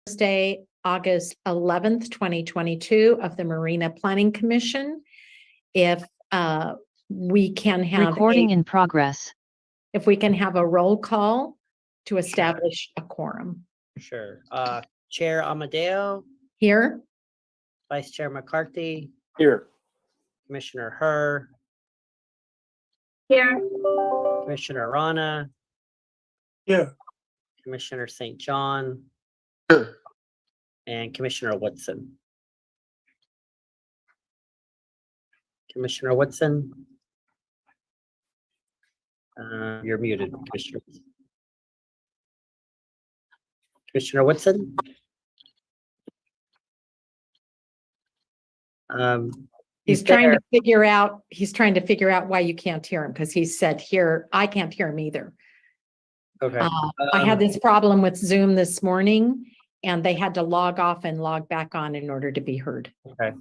Thursday, August 11th, 2022 of the Marina Planning Commission. If we can have Recording in progress. if we can have a roll call to establish a quorum. Sure. Chair Amadeo, Here, Vice Chair McCarthy, Here. Commissioner Herr, Here. Commissioner Rana, Here. Commissioner St. John, Here. and Commissioner Woodson. Commissioner Woodson. You're muted, Commissioner. Commissioner Woodson. he's trying to figure out why you can't hear him, because he said here, I can't hear him either. Okay. I had this problem with Zoom this morning, and they had to log off and log back on in order to be heard. Okay.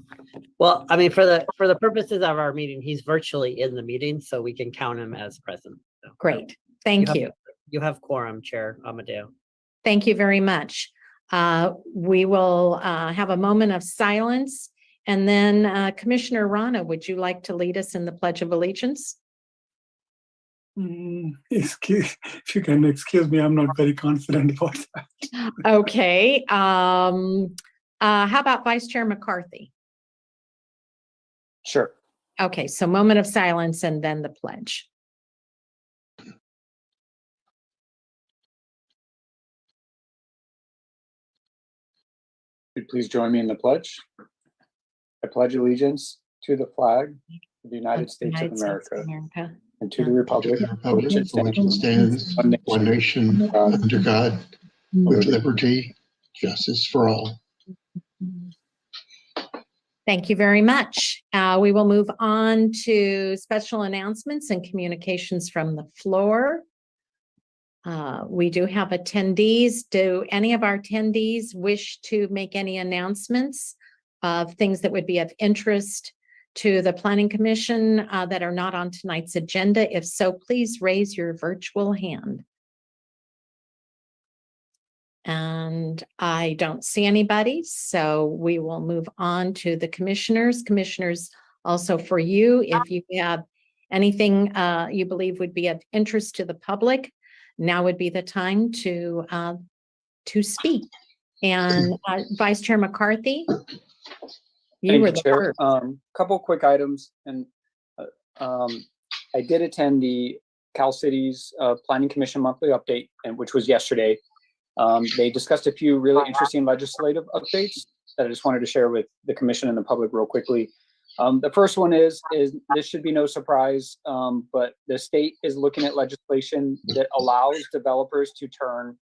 Well, I mean, for the purposes of our meeting, he's virtually in the meeting, so we can count him as present. So, Great. Thank you. You have quorum, Chair Amadeo. Thank you very much. We will have a moment of silence, and then Commissioner Rana, would you like to lead us in the Pledge of Allegiance? If you can excuse me, I'm not very confident about that. Okay. How about Vice Chair McCarthy? Sure. Okay, so moment of silence and then the pledge. Please join me in the pledge. I pledge allegiance to the flag of the United States of America and to the republic for which it stands, one nation, under God, with liberty, justice for all. Thank you very much. We will move on to special announcements and communications from the floor. We do have attendees. Do any of our attendees wish to make any announcements of things that would be of interest to the Planning Commission that are not on tonight's agenda? If so, please raise your virtual hand. And I don't see anybody, so we will move on to the commissioners. Commissioners, also for you, if you have anything you believe would be of interest to the public, now would be the time to speak. And Vice Chair McCarthy, you were the first. Couple quick items, and I did attend the Cal Cities Planning Commission monthly update, and which was yesterday. They discussed a few really interesting legislative updates that I just wanted to share with the commission and the public real quickly. The first one is this should be no surprise, but the state is looking at legislation that allows developers to turn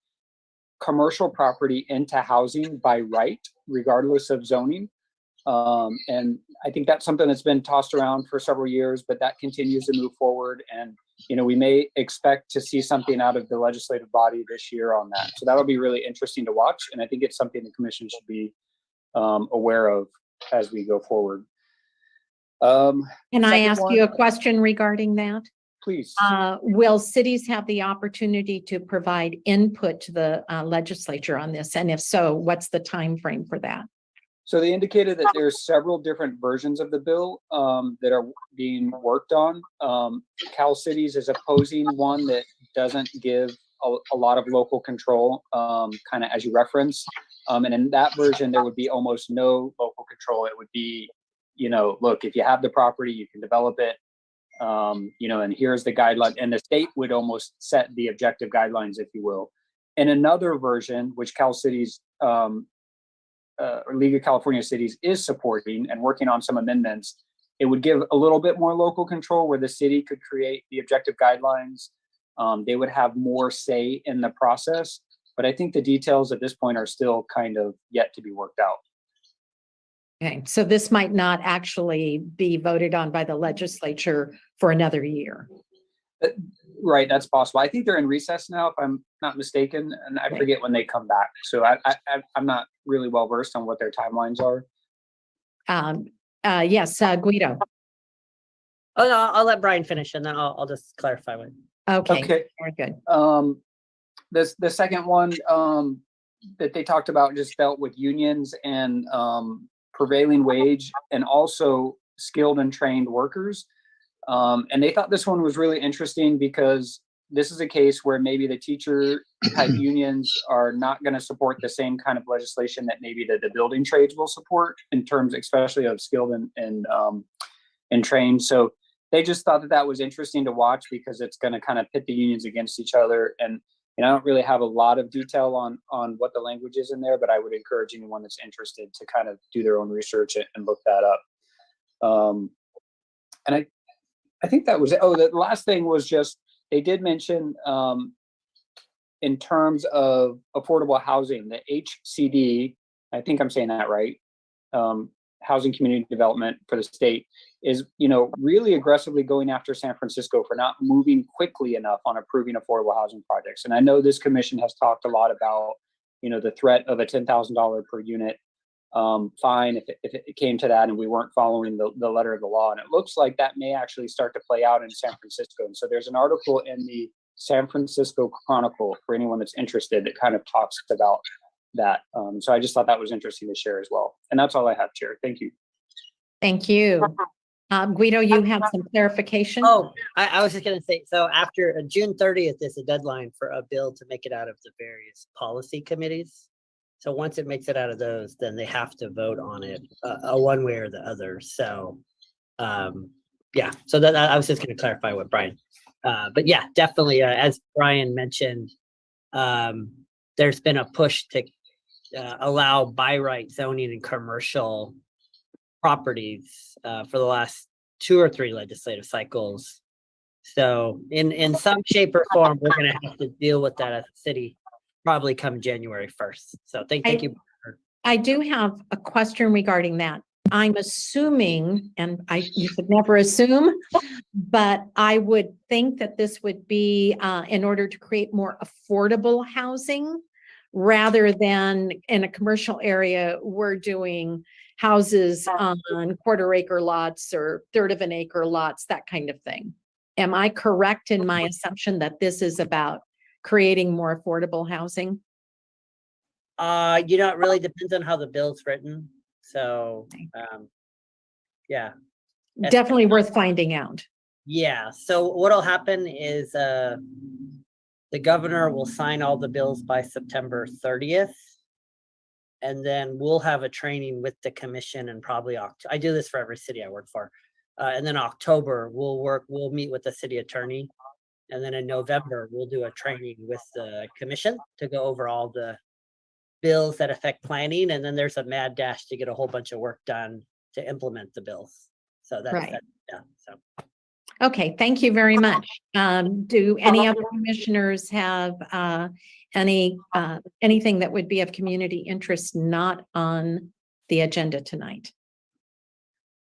commercial property into housing by right, regardless of zoning. And I think that's something that's been tossed around for several years, but that continues to move forward. And, you know, we may expect to see something out of the legislative body this year on that. So that'll be really interesting to watch. And I think it's something the commission should be aware of as we go forward. Can I ask you a question regarding that? Please. Will cities have the opportunity to provide input to the legislature on this? And if so, what's the time frame for that? So they indicated that there's several different versions of the bill that are being worked on. Cal Cities is opposing one that doesn't give a lot of local control, kind of as you referenced. And in that version, there would be almost no local control. It would be, you know, look, if you have the property, you can develop it, you know, and here's the guideline. And the state would almost set the objective guidelines, if you will. In another version, which Cal Cities, or League of California Cities is supporting and working on some amendments, it would give a little bit more local control where the city could create the objective guidelines. They would have more say in the process, but I think the details at this point are still kind of yet to be worked out. Okay, so this might not actually be voted on by the legislature for another year. Right, that's possible. I think they're in recess now, if I'm not mistaken, and I forget when they come back. So I'm not really well versed on what their timelines are. Yes, Guido. Oh, no, I'll let Brian finish, and then I'll just clarify one. Okay, very good. The second one, that they talked about just dealt with unions and prevailing wage and also skilled and trained workers. And they thought this one was really interesting because this is a case where maybe the teacher type unions are not going to support the same kind of legislation that maybe the building trades will support in terms, especially of skilled and trained. So they just thought that that was interesting to watch because it's going to kind of pit the unions against each other. And I don't really have a lot of detail on what the language is in there, but I would encourage anyone that's interested to kind of do their own research and look that up. And I think that was it. Oh, the last thing was just, they did mention in terms of affordable housing, the HCD, I think I'm saying that right, Housing Community Development for the state is, really aggressively going after San Francisco for not moving quickly enough on approving affordable housing projects. And I know this commission has talked a lot about, the threat of a $10,000 per unit fine if it came to that and we weren't following the letter of the law. And it looks like that may actually start to play out in San Francisco. And so there's an article in the San Francisco Chronicle for anyone that's interested that kind of talks about that. So I just thought that was interesting to share as well. And that's all I have, Chair. Thank you. Thank you. Guido, you have some clarification? Oh, I was just going to say, so after June 30th is the deadline for a bill to make it out of the various policy committees. So once it makes it out of those, then they have to vote on it one way or the other. So, yeah, so that I was just going to clarify what Brian, but yeah, definitely, as Brian mentioned, there's been a push to allow by right zoning in commercial properties for the last 2 or 3 legislative cycles. So in some shape or form, we're going to have to deal with that as a city probably come January 1st. So thank you. I do have a question regarding that. I'm assuming, and you could never assume, but I would think that this would be in order to create more affordable housing rather than in a commercial area, we're doing houses on 1/4 acre lots or 1/3 of an acre lots, that kind of thing. Am I correct in my assumption that this is about creating more affordable housing? It really depends on how the bill's written. So, yeah. Definitely worth finding out. Yeah. So what'll happen is the governor will sign all the bills by September 30th. And then we'll have a training with the commission and probably I do this for every city I work for. And then October we'll meet with the city attorney. And then in November, we'll do a training with the commission to go over all the bills that affect planning. And then there's a mad dash to get a whole bunch of work done to implement the bills. So that's Right. yeah. So Okay, thank you very much. Do any other commissioners have anything that would be of community interest not on the agenda tonight?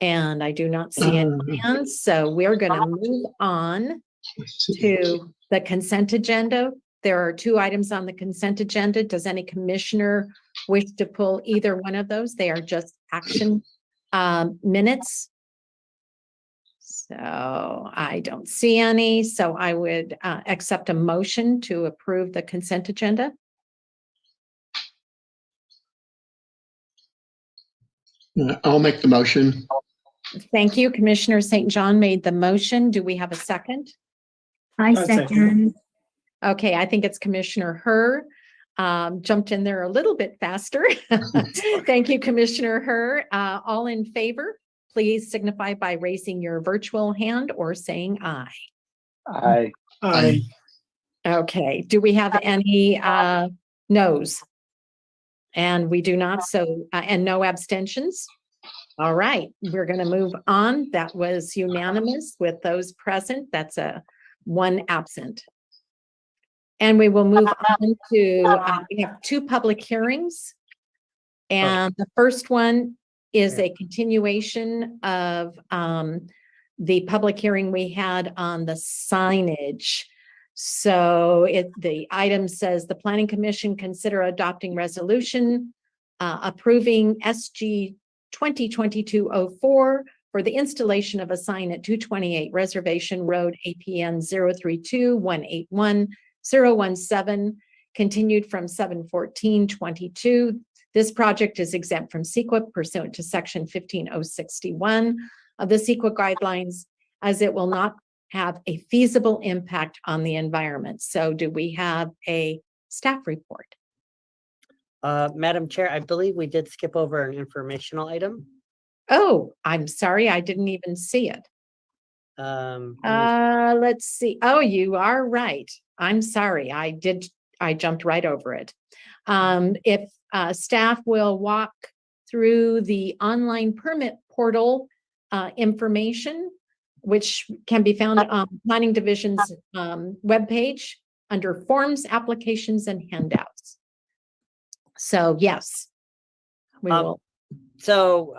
And I do not see any hands, so we're going to move on to the consent agenda. There are 2 items on the consent agenda. Does any commissioner wish to pull either one of those? They are just action minutes. So I don't see any. So I would accept a motion to approve the consent agenda. I'll make the motion. Thank you. Commissioner St. John made the motion. Do we have a second? I second. Okay, I think it's Commissioner Herr. Jumped in there a little bit faster. Thank you, Commissioner Herr. All in favor, please signify by raising your virtual hand or saying aye. Aye. Aye. Okay, do we have any noes? And we do not, so, and no abstentions? All right, we're going to move on. That was unanimous with those present. That's a 1 absent. And we will move on to, we have 2 public hearings. And the first one is a continuation of the public hearing we had on the signage. So the item says the Planning Commission consider adopting resolution approving SG 2022-04 for the installation of a sign at 228 Reservation Road, APN 032-181-017, continued from 7/14/22. This project is exempt from CEQA pursuant to section 15061 of the CEQA guidelines, as it will not have a feasible impact on the environment. So do we have a staff report? Madam Chair, I believe we did skip over an informational item. Oh, I'm sorry, I didn't even see it. Let's see. Oh, you are right. I'm sorry. I jumped right over it. If staff will walk through the online permit portal information, which can be found on Planning Division's webpage under Forms, Applications, and Handouts. So yes, we will. So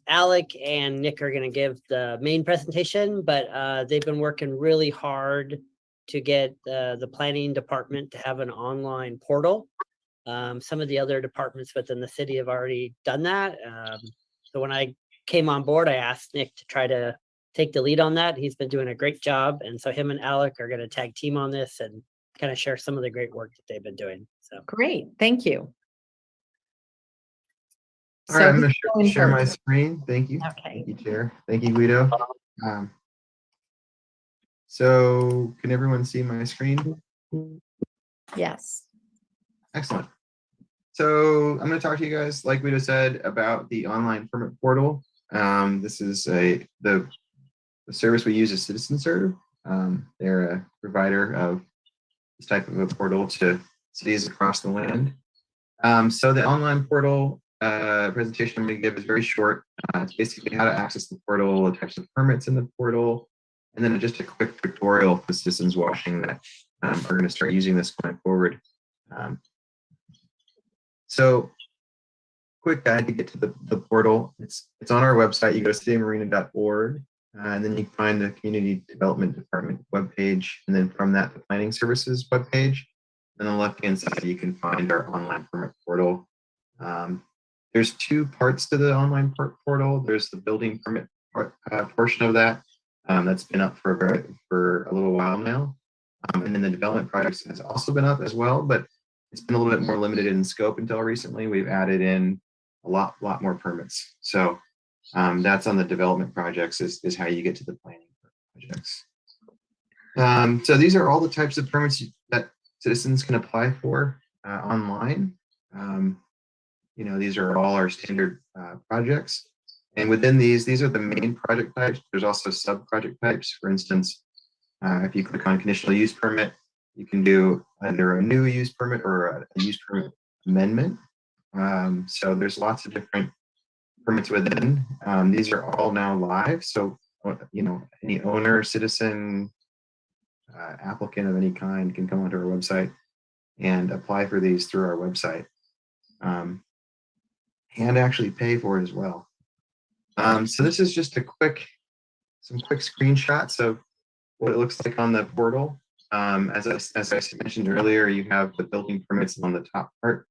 Alec and Nick are going to give the main presentation, but they've been working really hard to get the planning department to have an online portal. Some of the other departments within the city have already done that. So when I came on board, I asked Nick to try to take the lead on that. He's been doing a great job. And so him and Alec are going to tag team on this and kind of share some of the great work that they've been doing. So Great, thank you. All right, I'm who's going to share my first? screen. Thank you. Okay. Thank you, Chair. Thank you, Guido. So can everyone see my screen? Yes. Excellent. So I'm going to talk to you guys, like Guido said, about the online permit portal. This is the service we use is CitizenServe. They're a provider of this type of a portal to cities across the land. So the online portal presentation I'm going to give is very short. It's basically how to access the portal, the types of permits in the portal, and then just a quick tutorial for citizens watching that are going to start using this going forward. So quick guide to get to the portal. It's on our website. You go to citymarina.org, and then you find the Community Development Department webpage, and then from that, the Planning Services webpage. And on the left-hand side, you can find our online permit portal. There's two parts to the online portal. There's the building permit portion of that that's been up for a little while now. And then the development projects has also been up as well, but it's been a little bit more limited in scope until recently. We've added in a lot more permits. So that's on the development projects is how you get to the planning projects. So these are all the types of permits that citizens can apply for online. You know, these are all our standard projects. And within these are the main project types. There's also sub-project types. For instance, if you click on conditional use permit, you can do either a new use permit or a use permit amendment. So there's lots of different permits within. These are all now live. So, you know, any owner, citizen, applicant of any kind can come onto our website and apply for these through our website. And actually pay for it as well. So this is just some quick screenshots of what it looks like on the portal. As I mentioned earlier, you have the building permits on the top part.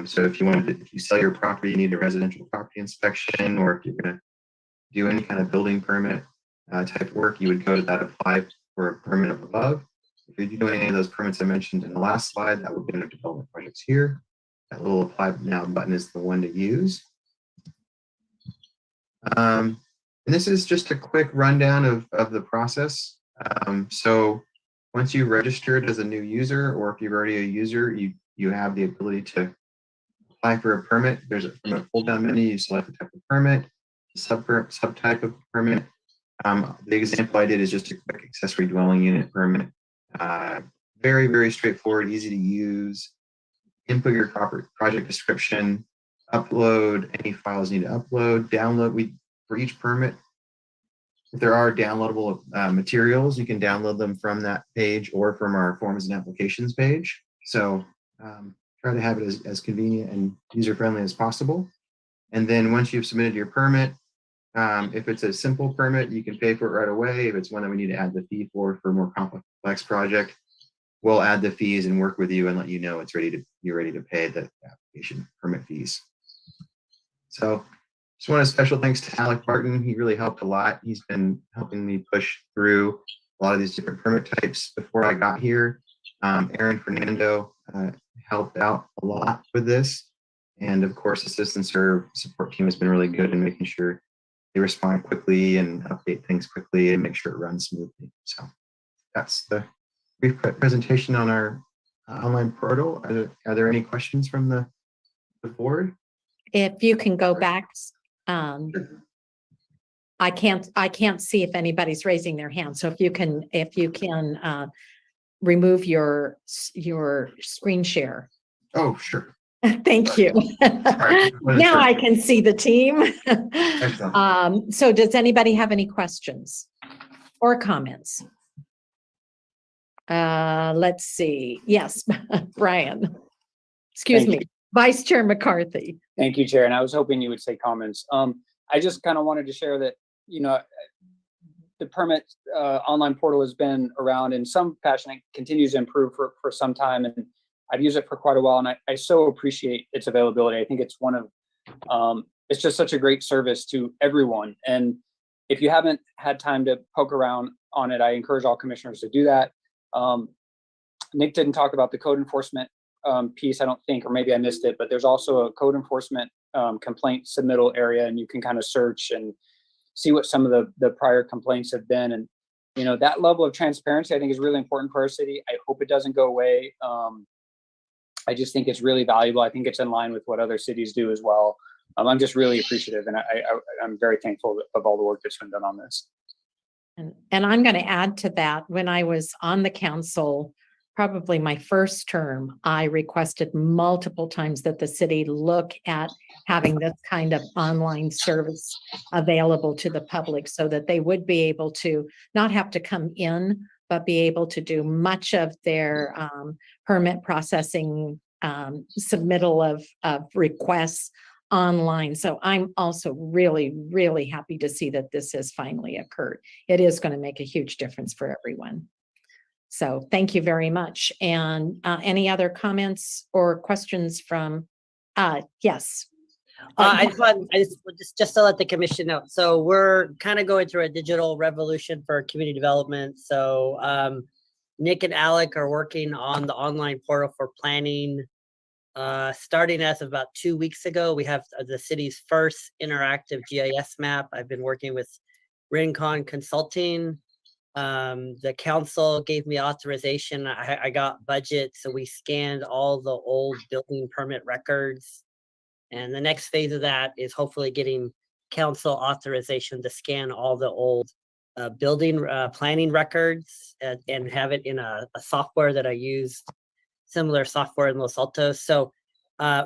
So if you sell your property, you need a residential property inspection, or if you're going to do any kind of building permit type work, you would go to that apply for a permit up above. If you're doing any of those permits I mentioned in the last slide, that would be under development projects here. That little apply now button is the one to use. And this is just a quick rundown of the process. So once you registered as a new user, or if you're already a user, you have the ability to apply for a permit. From a pull-down menu, you select the type of permit, subtype of permit. The example I did is just a quick accessory dwelling unit permit. Very, very straightforward, easy to use. Input your project description, upload any files you need to upload, download. For each permit, if there are downloadable materials, you can download them from that page or from our forms and applications page. So try to have it as convenient and user-friendly as possible. And then once you've submitted your permit, if it's a simple permit, you can pay for it right away. If it's one that we need to add the fee for a more complex project, we'll add the fees and work with you and let you know you're ready to pay the application permit fees. So just want a special thanks to Alec Barton. He really helped a lot. He's been helping me push through a lot of these different permit types before I got here. Aaron Fernando helped out a lot with this. And of course, the Citizen Serve support team has been really good in making sure they respond quickly and update things quickly and make sure it runs smoothly. So that's the brief presentation on our online portal. Are there any questions from the board? If you can go back, I can't see if anybody's raising their hand. So if you can remove your screen share. Oh, sure. Thank you. Sorry. Now I can see the team. Excellent. So does anybody have any questions or comments? Let's see. Yes, Brian. Excuse Thank me, Vice Chair McCarthy. Thank you, Chair. And I was hoping you would say comments. I just kind of wanted to share that, you know, the permit online portal has been around in some fashion. It continues to improve for some time, and I've used it for quite a while, and I so appreciate its availability. I think it's one of, it's just such a great service to everyone. And if you haven't had time to poke around on it, I encourage all commissioners to do that. Nick didn't talk about the code enforcement piece, I don't think, or maybe I missed it, but there's also a code enforcement complaint submittal area, and you can kind of search and see what some of the prior complaints have been. And, you know, that level of transparency, I think, is really important for our city. I hope it doesn't go away. I just think it's really valuable. I think it's in line with what other cities do as well. I'm just really appreciative, and I'm very thankful of all the work that's been done on this. And I'm going to add to that. When I was on the council, probably my first term, I requested multiple times that the city look at having this kind of online service available to the public so that they would be able to not have to come in, but be able to do much of their permit processing, submittal of requests online. So I'm also really, really happy to see that this has finally occurred. It is going to make a huge difference for everyone. So thank you very much. And any other comments or questions from, yes. I just to let the commission know. So we're kind of going through a digital revolution for community development. So Nick and Alec are working on the online portal for planning. Starting as of about 2 weeks ago, we have the city's first interactive GIS map. I've been working with Rincon Consulting. The council gave me authorization. I got budget, so we scanned all the old building permit records. And the next phase of that is hopefully getting council authorization to scan all the old building planning records and have it in a software that I use, similar software in Los Altos. So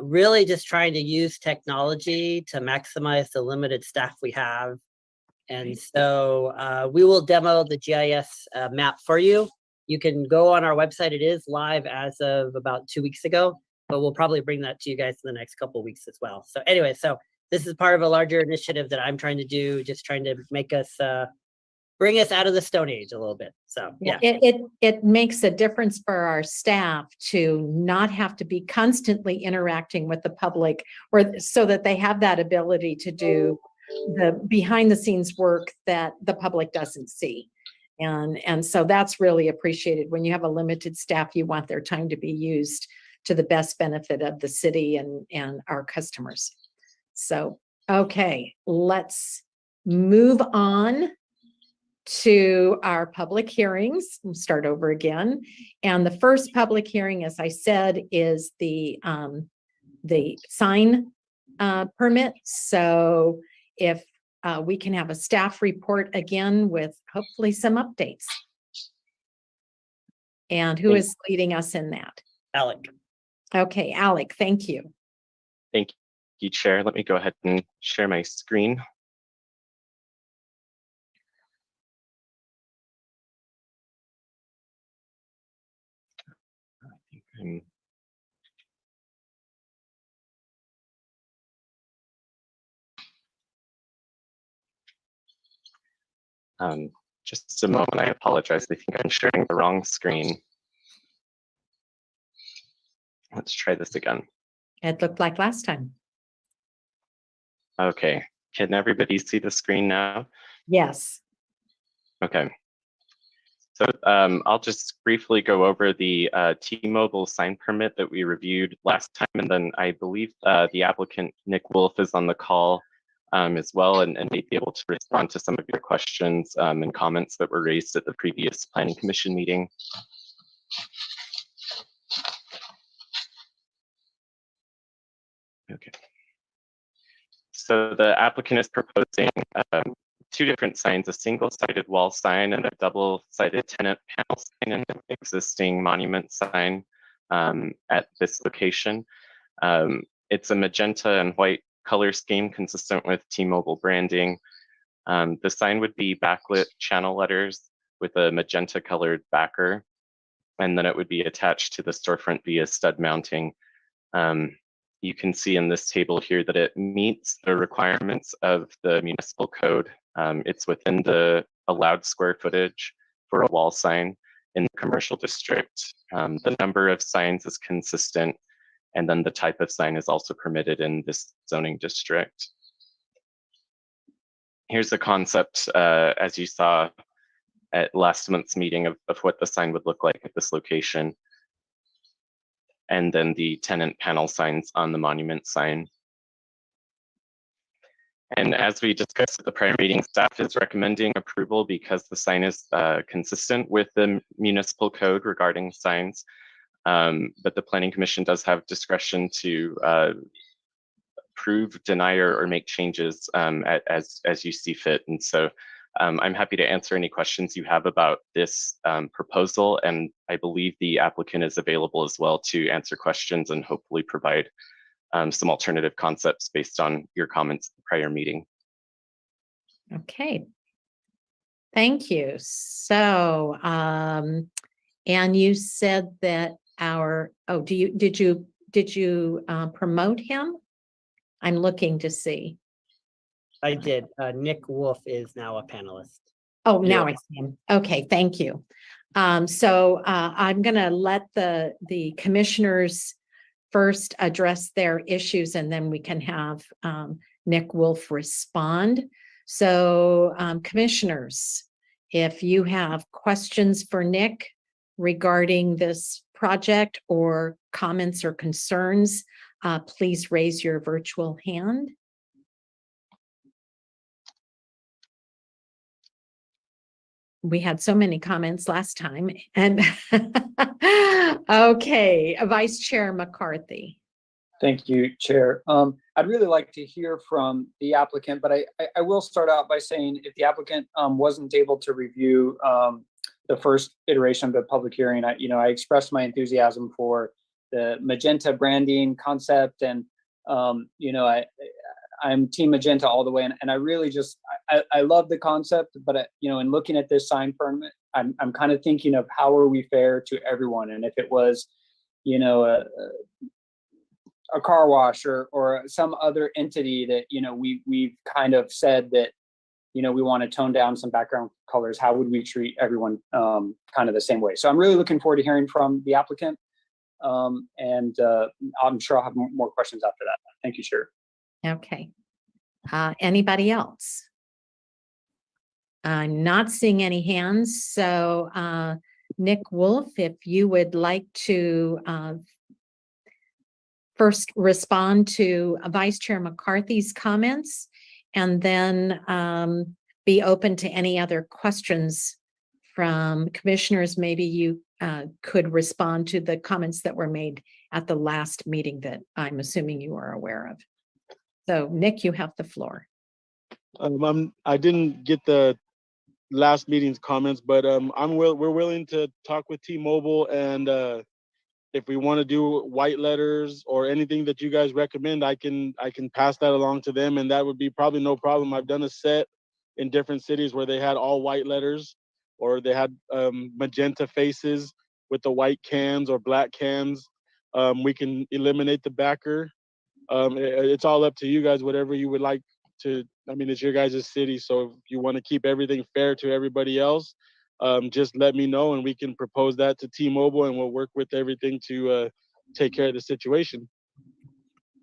really just trying to use technology to maximize the limited staff we have. And so we will demo the GIS map for you. You can go on our website. It is live as of about 2 weeks ago, but we'll probably bring that to you guys in the next couple of weeks as well. So anyway, so this is part of a larger initiative that I'm trying to do, just trying to make us, bring us out of the Stone Age a little bit. So yeah. It makes a difference for our staff to not have to be constantly interacting with the public, or so that they have that ability to do the behind the scenes work that the public doesn't see. And so that's really appreciated. When you have a limited staff, you want their time to be used to the best benefit of the city and our customers. So, okay, let's move on to our public hearings. We'll start over again. And the first public hearing, as I said, is the sign permit. So if we can have a staff report again with hopefully some updates. And who is leading us in that? Alec. Okay, Alec, thank you. Thank you, Chair. Let me go ahead and share my screen. Just a moment, I apologize. I think I'm sharing the wrong screen. Let's try this again. It looked like last time. Okay, can everybody see the screen now? Yes. Okay. So I'll just briefly go over the T-Mobile sign permit that we reviewed last time, and then I believe the applicant Nick Wolf is on the call as well, and may be able to respond to some of your questions and comments that were raised at the previous Planning Commission meeting. Okay. So the applicant is proposing two different signs, a single-sided wall sign and a double-sided tenant panel sign, and an existing monument sign at this location. It's a magenta and white color scheme consistent with T-Mobile branding. The sign would be backlit channel letters with a magenta colored backer, and then it would be attached to the storefront via stud mounting. You can see in this table here that it meets the requirements of the municipal code. It's within the allowed square footage for a wall sign in the commercial district. The number of signs is consistent, and then the type of sign is also permitted in this zoning district. Here's the concept, as you saw at last month's meeting, of what the sign would look like at this location. And then the tenant panel signs on the monument sign. And as we discussed at the prior meeting, staff is recommending approval because the sign is consistent with the municipal code regarding signs. But the Planning Commission does have discretion to approve, deny, or make changes as you see fit. And so I'm happy to answer any questions you have about this proposal, and I believe the applicant is available as well to answer questions and hopefully provide some alternative concepts based on your comments at the prior meeting. Okay. Thank you. So, and you said that did you promote him? I'm looking to see. I did. Nick Wolf is now a panelist. Oh, now I see him. Okay, thank you. So I'm going to let the commissioners first address their issues, and then we can have Nick Wolf respond. So commissioners, if you have questions for Nick regarding this project or comments or concerns, please raise your virtual hand. We had so many comments last time. And okay, Vice Chair McCarthy. Thank you, Chair. I'd really like to hear from the applicant, but I will start out by saying if the applicant wasn't able to review the first iteration of the public hearing, I expressed my enthusiasm for the magenta branding concept, and I'm team magenta all the way, and I really just I love the concept, but in looking at this sign permit, I'm kind of thinking of how are we fair to everyone, and if it was a car wash or some other entity that we've kind of said that we want to tone down some background colors, how would we treat everyone kind of the same way? So I'm really looking forward to hearing from the applicant, and I'm sure I'll have more questions after that. Thank you, Chair. Okay. Anybody else? I'm not seeing any hands. So Nick Wolf, if you would like to first respond to Vice Chair McCarthy's comments, and then be open to any other questions from commissioners. Maybe you could respond to the comments that were made at the last meeting that I'm assuming you are aware of. So Nick, you have the floor. I didn't get the last meeting's comments, but we're willing to talk with T-Mobile, and if we want to do white letters or anything that you guys recommend, I can pass that along to them, and that would be probably no problem. I've done a set in different cities where they had all white letters, or they had magenta faces with the white cans or black cans. We can eliminate the backer. It's all up to you guys, whatever you would like to. I mean, it's your guys' city, so if you want to keep everything fair to everybody else, just let me know and we can propose that to T-Mobile, and we'll work with everything to take care of the situation.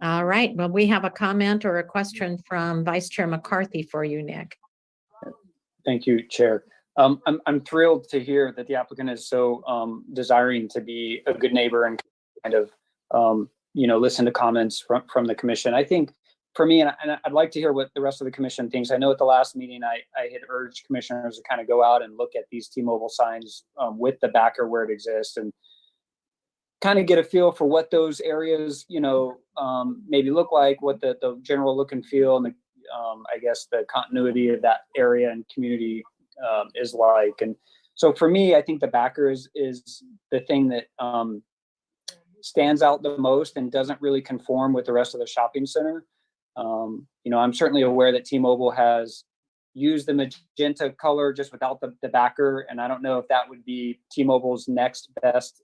All right. Well, we have a comment or a question from Vice Chair McCarthy for you, Nick. Thank you, Chair. I'm thrilled to hear that the applicant is so desiring to be a good neighbor and kind of listen to comments from the commission. I think for me, and I'd like to hear what the rest of the commission thinks. I know at the last meeting I had urged commissioners to kind of go out and look at these T-Mobile signs with the backer where it exists and kind of get a feel for what those areas maybe look like, what the general look and feel, and I guess the continuity of that area and community is like. And so for me, I think the backer is the thing that stands out the most and doesn't really conform with the rest of the shopping center. I'm certainly aware that T-Mobile has used the magenta color just without the backer, and I don't know if that would be T-Mobile's next best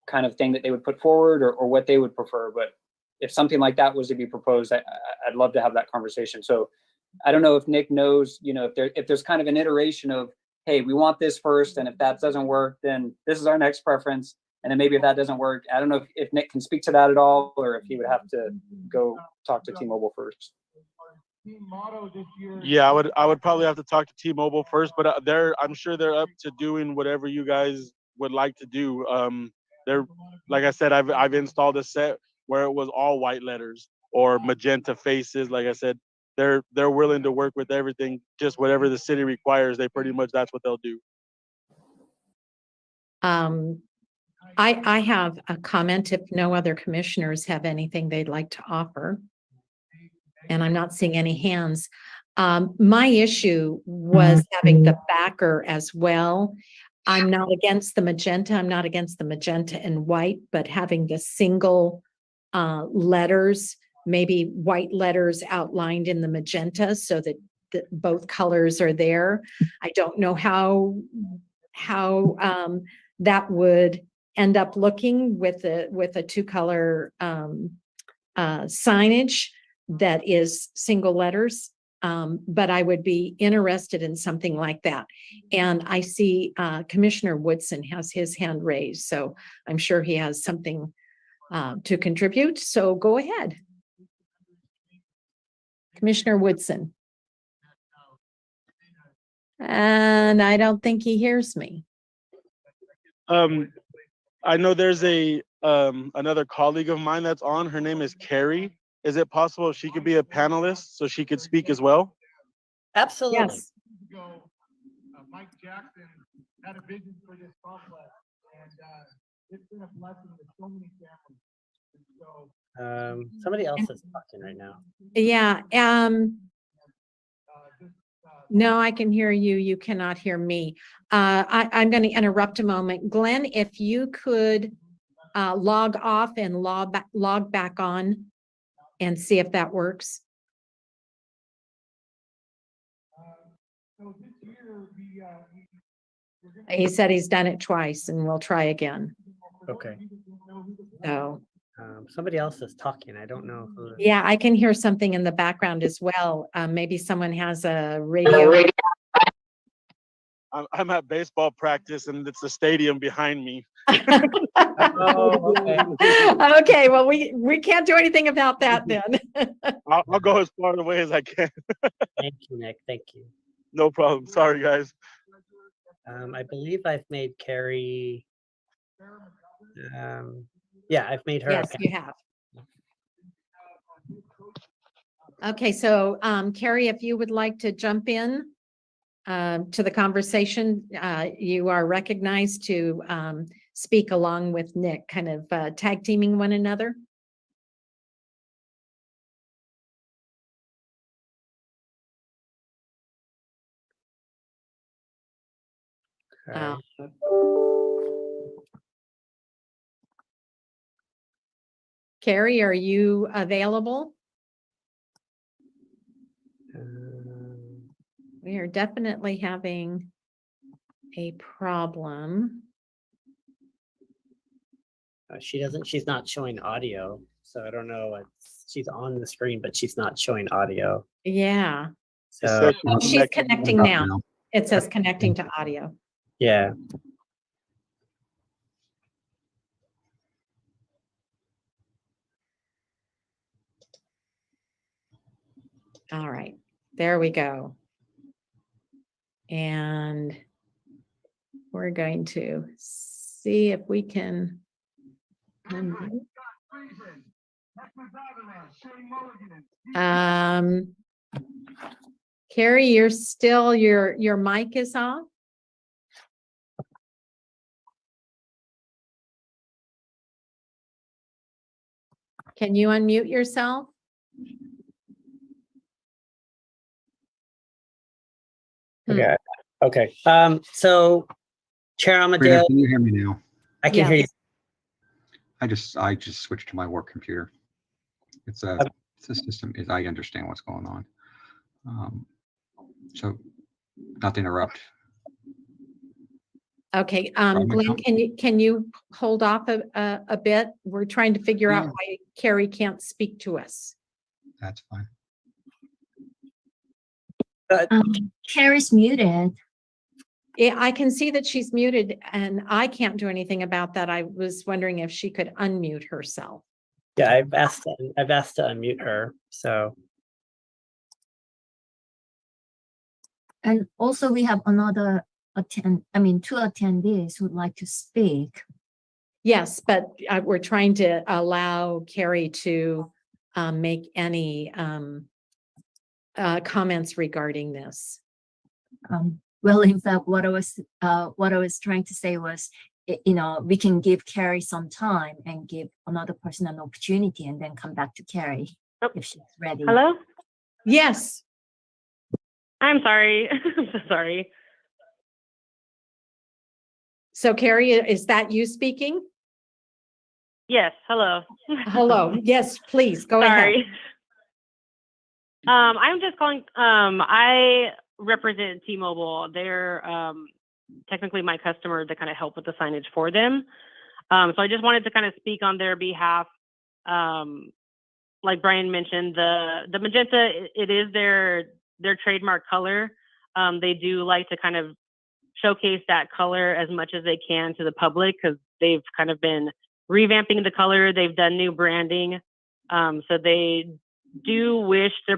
kind of thing that they would put forward, or what they would prefer. But if something like that was to be proposed, I'd love to have that conversation. So I don't know if Nick knows, if there's kind of an iteration of, hey, we want this first, and if that doesn't work, then this is our next preference. And then maybe if that doesn't work, I don't know if Nick can speak to that at all, or if he would have to go talk to T-Mobile first. Yeah, I would probably have to talk to T-Mobile first, but I'm sure they're up to doing whatever you guys would like to do. They're, like I said, I've installed a set where it was all white letters or magenta faces. Like I said, they're willing to work with everything, just whatever the city requires. That's what they'll do. I have a comment if no other commissioners have anything they'd like to offer. And I'm not seeing any hands. My issue was having the backer as well. I'm not against the magenta. I'm not against the magenta and white, but having the single letters, maybe white letters outlined in the magenta so that both colors are there. I don't know how that would end up looking with a two-color signage that is single letters. But I would be interested in something like that. And I see Commissioner Woodson has his hand raised, so I'm sure he has something to contribute. So go ahead. Commissioner Woodson. And I don't think he hears me. I know there's another colleague of mine that's on. Her name is Carrie. Is it possible she could be a panelist so she could speak as well? Absolutely. Yes. Mike Jackson had a vision for this complex, and it's been a blessing to so many families. And so, somebody else is talking right now. Yeah. No, I can hear you. You cannot hear me. I'm going to interrupt a moment. Glenn, if you could log off and log back on and see if that works. so this year He said he's done it twice and we'll try again. Okay. So, Somebody else is talking. I don't know who. yeah, I can hear something in the background as well. Maybe someone has a radio. I'm at baseball practice and it's the stadium behind me. Oh, okay. Okay, well, we can't do anything about that then. I'll go as far away as I can. Thank you, Nick. Thank you. No problem. Sorry, guys. I believe I've made Carrie. Yeah, I've made her. Yes, you have. Okay, so Carrie, if you would like to jump in to the conversation, you are recognized to speak along with Nick, kind of tag teaming one another. Okay. Carrie, are you available? We are definitely having a problem. She's not showing audio, so I don't know. She's on the screen, but she's not showing audio. Yeah. So She's connecting now. It says connecting to audio. yeah. All right, there we go. And we're going to see if we can. Carrie, you're still, your mic is off. Can you unmute yourself? Okay. Okay. So Chair Rita, Amadeo, can you hear me now? I can hear you. Yes. I just switched to my work computer. It's a system. I understand what's going on. So not to interrupt. Okay, Problem Glenn, account? can you hold off a bit? We're trying to figure out why Carrie can't speak to us. That's fine. Carrie's muted. Yeah, I can see that she's muted and I can't do anything about that. I was wondering if she could unmute herself. Yeah, I've asked to unmute her. So And also we have another two attendees who'd like to speak. Yes, but we're trying to allow Carrie to make any comments regarding this. Well, in fact, what I was trying to say was, we can give Carrie some time and give another person an opportunity and then come back to Carrie if she's ready. Hello? Yes. I'm sorry. I'm so sorry. So Carrie, is that you speaking? Yes, hello. Hello. Yes, please go ahead. Sorry. I'm just calling. I represent T-Mobile. They're technically my customer to kind of help with the signage for them. So I just wanted to kind of speak on their behalf. Like Brian mentioned, the magenta, it is their trademark color. They do like to kind of showcase that color as much as they can to the public because they've kind of been revamping the color. They've done new branding. So they do wish their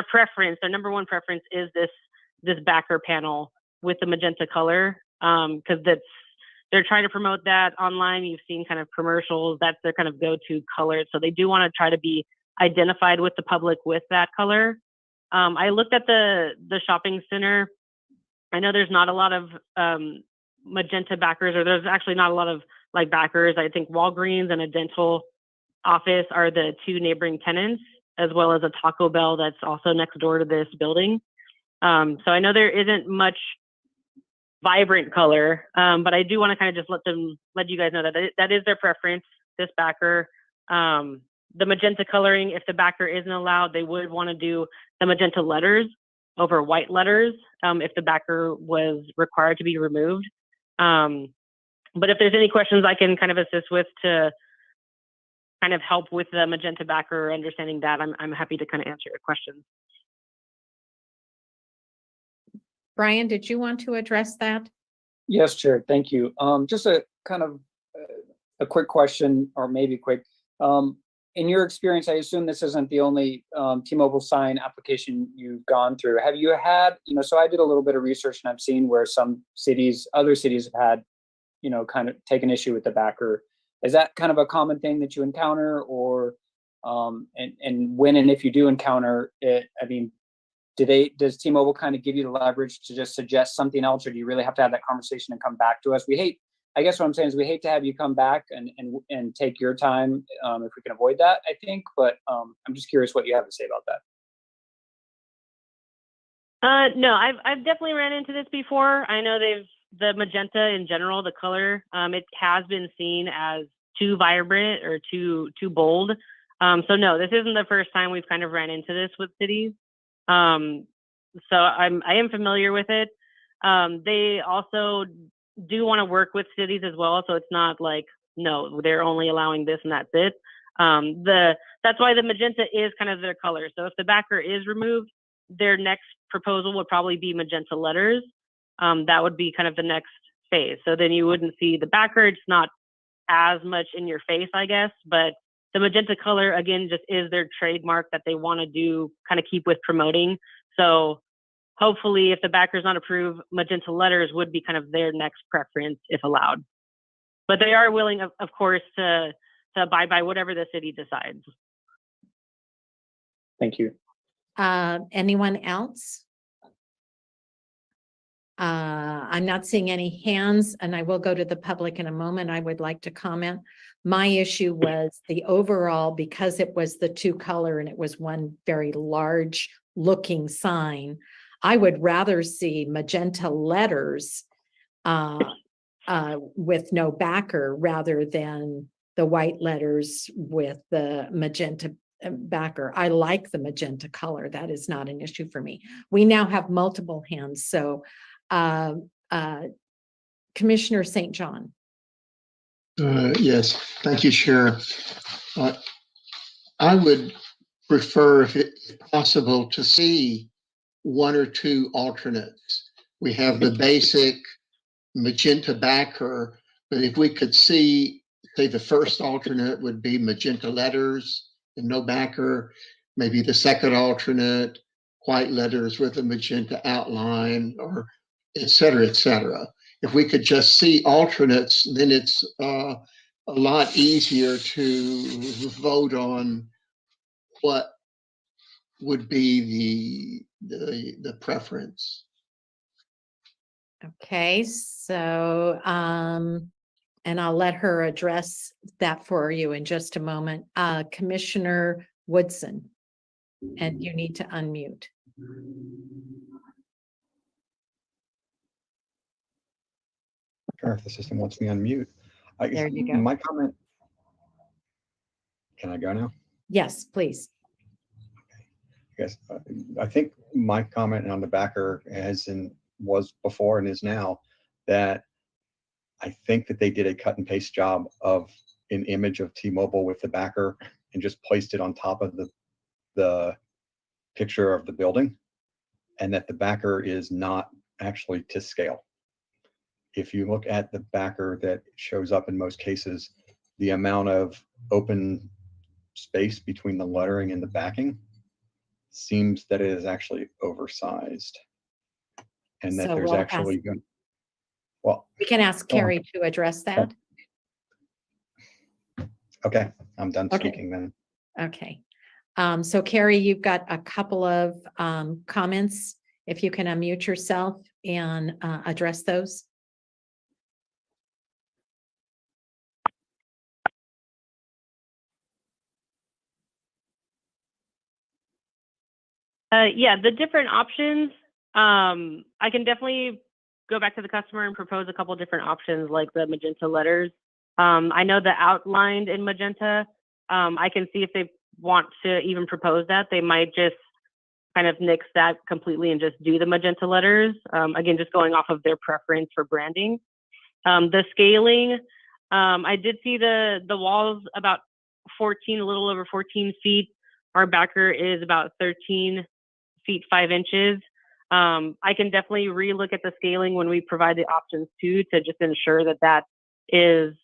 preference, their number one preference is this backer panel with the magenta color. Because they're trying to promote that online. You've seen kind of commercials, that's their kind of go-to color. So they do want to try to be identified with the public with that color. I looked at the shopping center. I know there's not a lot of magenta backers, or there's actually not a lot of like backers. I think Walgreens and a dental office are the two neighboring tenants, as well as a Taco Bell that's also next door to this building. So I know there isn't much vibrant color, but I do want to kind of just let you guys know that that is their preference, this backer. The magenta coloring, if the backer isn't allowed, they would want to do the magenta letters over white letters if the backer was required to be removed. But if there's any questions I can kind of assist with to kind of help with the magenta backer, understanding that, I'm happy to kind of answer your questions. Brian, did you want to address that? Yes, Chair. Thank you. Just a kind of a quick question, or maybe quick. In your experience, I assume this isn't the only T-Mobile sign application you've gone through. Have you had, so I did a little bit of research and I've seen where some cities, other cities have had, kind of taken issue with the backer. Is that kind of a common thing that you encounter, or, and when and if you do encounter it, I mean, does T-Mobile kind of give you the leverage to just suggest something else, or do you really have to have that conversation and come back to us? I guess what I'm saying is we hate to have you come back and take your time if we can avoid that, I think, but I'm just curious what you have to say about that. No, I've definitely ran into this before. I know the magenta in general, the color, it has been seen as too vibrant or too bold. So no, this isn't the first time we've kind of ran into this with cities. So I am familiar with it. They also do want to work with cities as well. So it's not like, no, they're only allowing this and that's it. That's why the magenta is kind of their color. So if the backer is removed, their next proposal would probably be magenta letters. That would be kind of the next phase. So then you wouldn't see the backer. It's not as much in your face, I guess, but the magenta color, again, just is their trademark that they want to do, kind of keep with promoting. So hopefully if the backers not approved, magenta letters would be kind of their next preference if allowed. But they are willing, of course, to abide by whatever the city decides. Thank you. Anyone else? I'm not seeing any hands, and I will go to the public in a moment. I would like to comment. My issue was the overall, because it was the two color and it was one very large looking sign. I would rather see magenta letters with no backer rather than the white letters with the magenta backer. I like the magenta color. That is not an issue for me. We now have multiple hands. So Commissioner St. John. Yes, thank you, Chair. I would prefer, if it's possible, to see one or two alternates. We have the basic magenta backer, but if we could see, say, the first alternate would be magenta letters and no backer, maybe the second alternate, white letters with a magenta outline, or et cetera, et cetera. If we could just see alternates, then it's a lot easier to vote on what would be the preference. Okay, so and I'll let her address that for you in just a moment. Commissioner Woodson, and you need to unmute. Sure, if the system wants me to unmute. I guess There you go. my comment. Can I go now? Yes, please. Yes, I think my comment on the backer was before and is now that I think that they did a cut and paste job of an image of T-Mobile with the backer and just placed it on top of the picture of the building, and that the backer is not actually to scale. If you look at the backer that shows up in most cases, the amount of open space between the lettering and the backing seems that it is actually oversized, and that So there's we'll actually ask- well, We can ask go on. Carrie to address that. Okay, I'm done Okay. speaking then. Okay. So Carrie, you've got a couple of comments. If you can unmute yourself and address those. Yeah, the different options, I can definitely go back to the customer and propose a couple different options like the magenta letters. I know the outlined in magenta, I can see if they want to even propose that. They might just kind of nix that completely and just do the magenta letters. Again, just going off of their preference for branding. The scaling, I did see the walls about 14, a little over 14 feet. Our backer is about 13 feet 5 inches. I can definitely relook at the scaling when we provide the options too, to just ensure that that is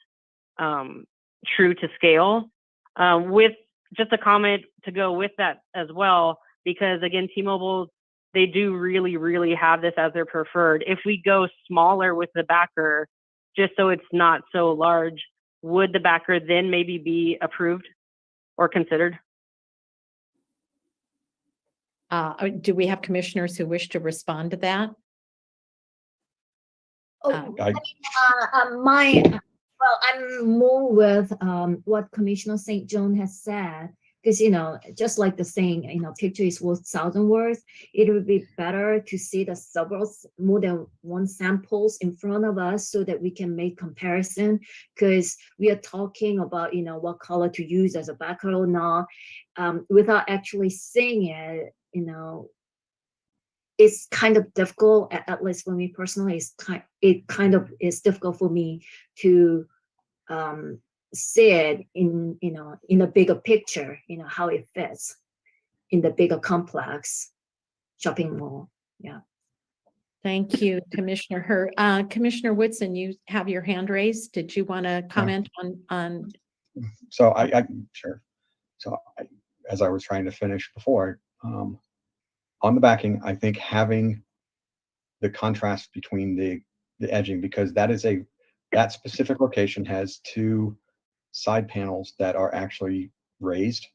true to scale. With just a comment to go with that as well, because again, T-Mobile, they do really, really have this as their preferred. If we go smaller with the backer, just so it's not so large, would the backer then maybe be approved or considered? Do we have commissioners who wish to respond to that? Oh, I- well, I'm more with what Commissioner St. John has said, because just like the saying, picture is worth 1,000 words. It would be better to see the several, more than one samples in front of us so that we can make comparison, because we are talking about what color to use as a backer or not, without actually seeing it. It's kind of difficult, at least for me personally. It kind of is difficult for me to see it in a bigger picture, how it fits in the bigger complex shopping mall. Yeah. Thank you, Commissioner Commissioner Woodson, you have your hand raised. Did you want to comment on? So I sure. So as I was trying to finish before, on the backing, I think having the contrast between the edging, because that specific location has two side panels that are actually raised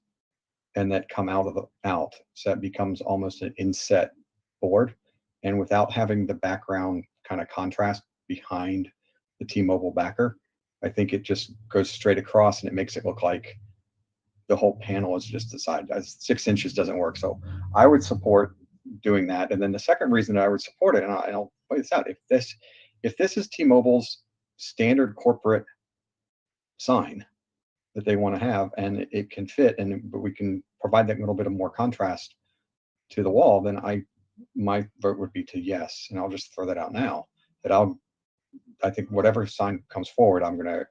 and that come out. So that becomes almost an inset board. And without having the background kind of contrast behind the T-Mobile backer, I think it just goes straight across and it makes it look like the whole panel is just the side. 6 inches doesn't work. So I would support doing that. And then the second reason that I would support it, and I'll point this out, if this is T-Mobile's standard corporate sign that they want to have, and it can fit, but we can provide that little bit of more contrast to the wall, then my vote would be to yes. And I'll just throw that out now, that I think whatever sign comes forward, I'm going to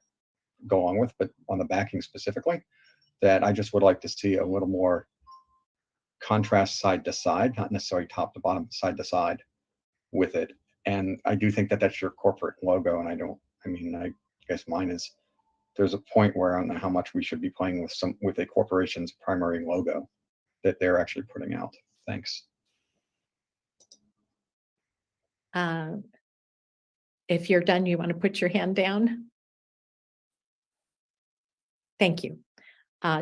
go along with, but on the backing specifically, that I just would like to see a little more contrast side to side, not necessarily top to bottom, side to side with it. And I do think that that's your corporate logo. And I guess mine is, there's a point where I don't know how much we should be playing with a corporation's primary logo that they're actually putting out. Thanks. If you're done, you want to put your hand down? Thank you.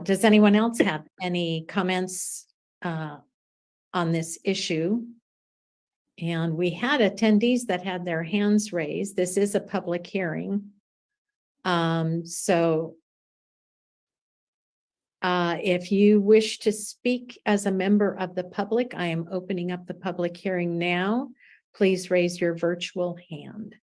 Does anyone else have any comments on this issue? And we had attendees that had their hands raised. This is a public hearing. If you wish to speak as a member of the public, I am opening up the public hearing now. Please raise your virtual hand.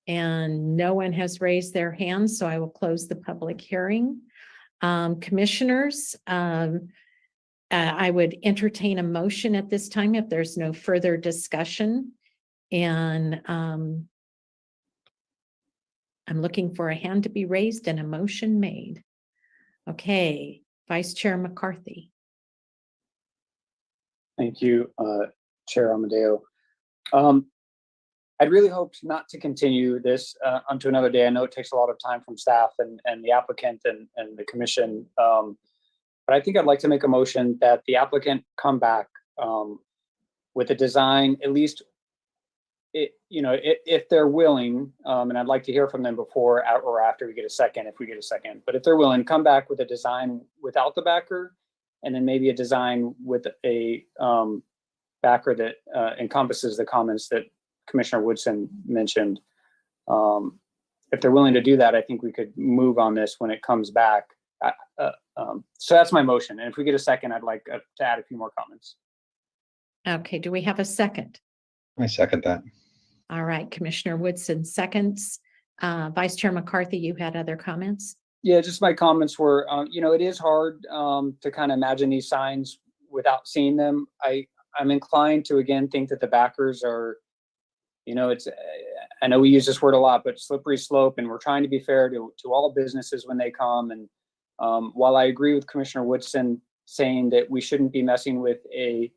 And no one has raised their hand, so I will close the public hearing. Commissioners, I would entertain a motion at this time if there's no further discussion. And I'm looking for a hand to be raised and a motion made. Okay, Vice Chair McCarthy. Thank you, Chair Amadeo. I'd really hoped not to continue this onto another day. I know it takes a lot of time from staff and the applicant and the commission. But I think I'd like to make a motion that the applicant come back with a design, at least, if they're willing, and I'd like to hear from them before or after we get a second, if we get a second. But if they're willing, come back with a design without the backer, and then maybe a design with a backer that encompasses the comments that Commissioner Woodson mentioned. If they're willing to do that, I think we could move on this when it comes back. So that's my motion. And if we get a second, I'd like to add a few more comments. Okay, do we have a second? I second that. All right, Commissioner Woodson seconds. Vice Chair McCarthy, you had other comments? Yeah, just my comments were, it is hard to kind of imagine these signs without seeing them. I'm inclined to, again, think that the backers are, I know we use this word a lot, but slippery slope, and we're trying to be fair to all businesses when they come. And while I agree with Commissioner Woodson saying that we shouldn't be messing with a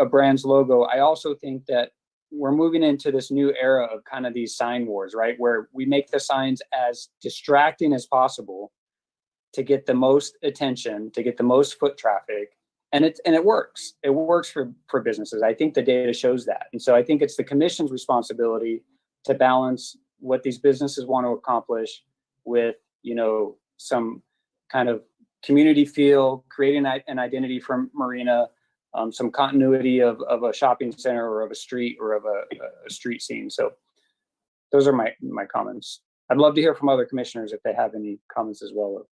brand's logo, I also think that we're moving into this new era of kind of these sign wars, right? Where we make the signs as distracting as possible to get the most attention, to get the most foot traffic. And it works. It works for businesses. I think the data shows that. And so I think it's the commission's responsibility to balance what these businesses want to accomplish with, some kind of community feel, creating an identity from Marina, some continuity of a shopping center or of a street or of a street scene. So those are my comments. I'd love to hear from other commissioners if they have any comments as well.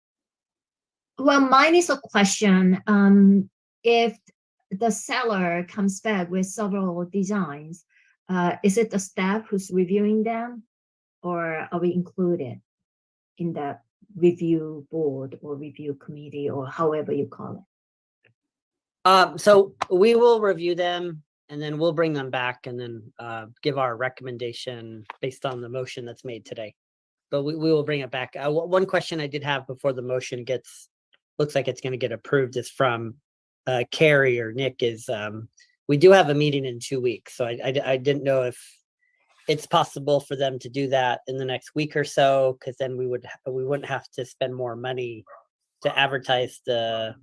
Well, mine is a question. If the seller comes back with several designs, is it the staff who's reviewing them, or are we included in the review board or review committee or however you call it? So we will review them and then we'll bring them back and then give our recommendation based on the motion that's made today. But we will bring it back. One question I did have before the motion looks like it's going to get approved is from Carrie or Nick is we do have a meeting in 2 weeks. So I didn't know it's possible for them to do that in the next week or so, because then we wouldn't have to spend more money to advertise the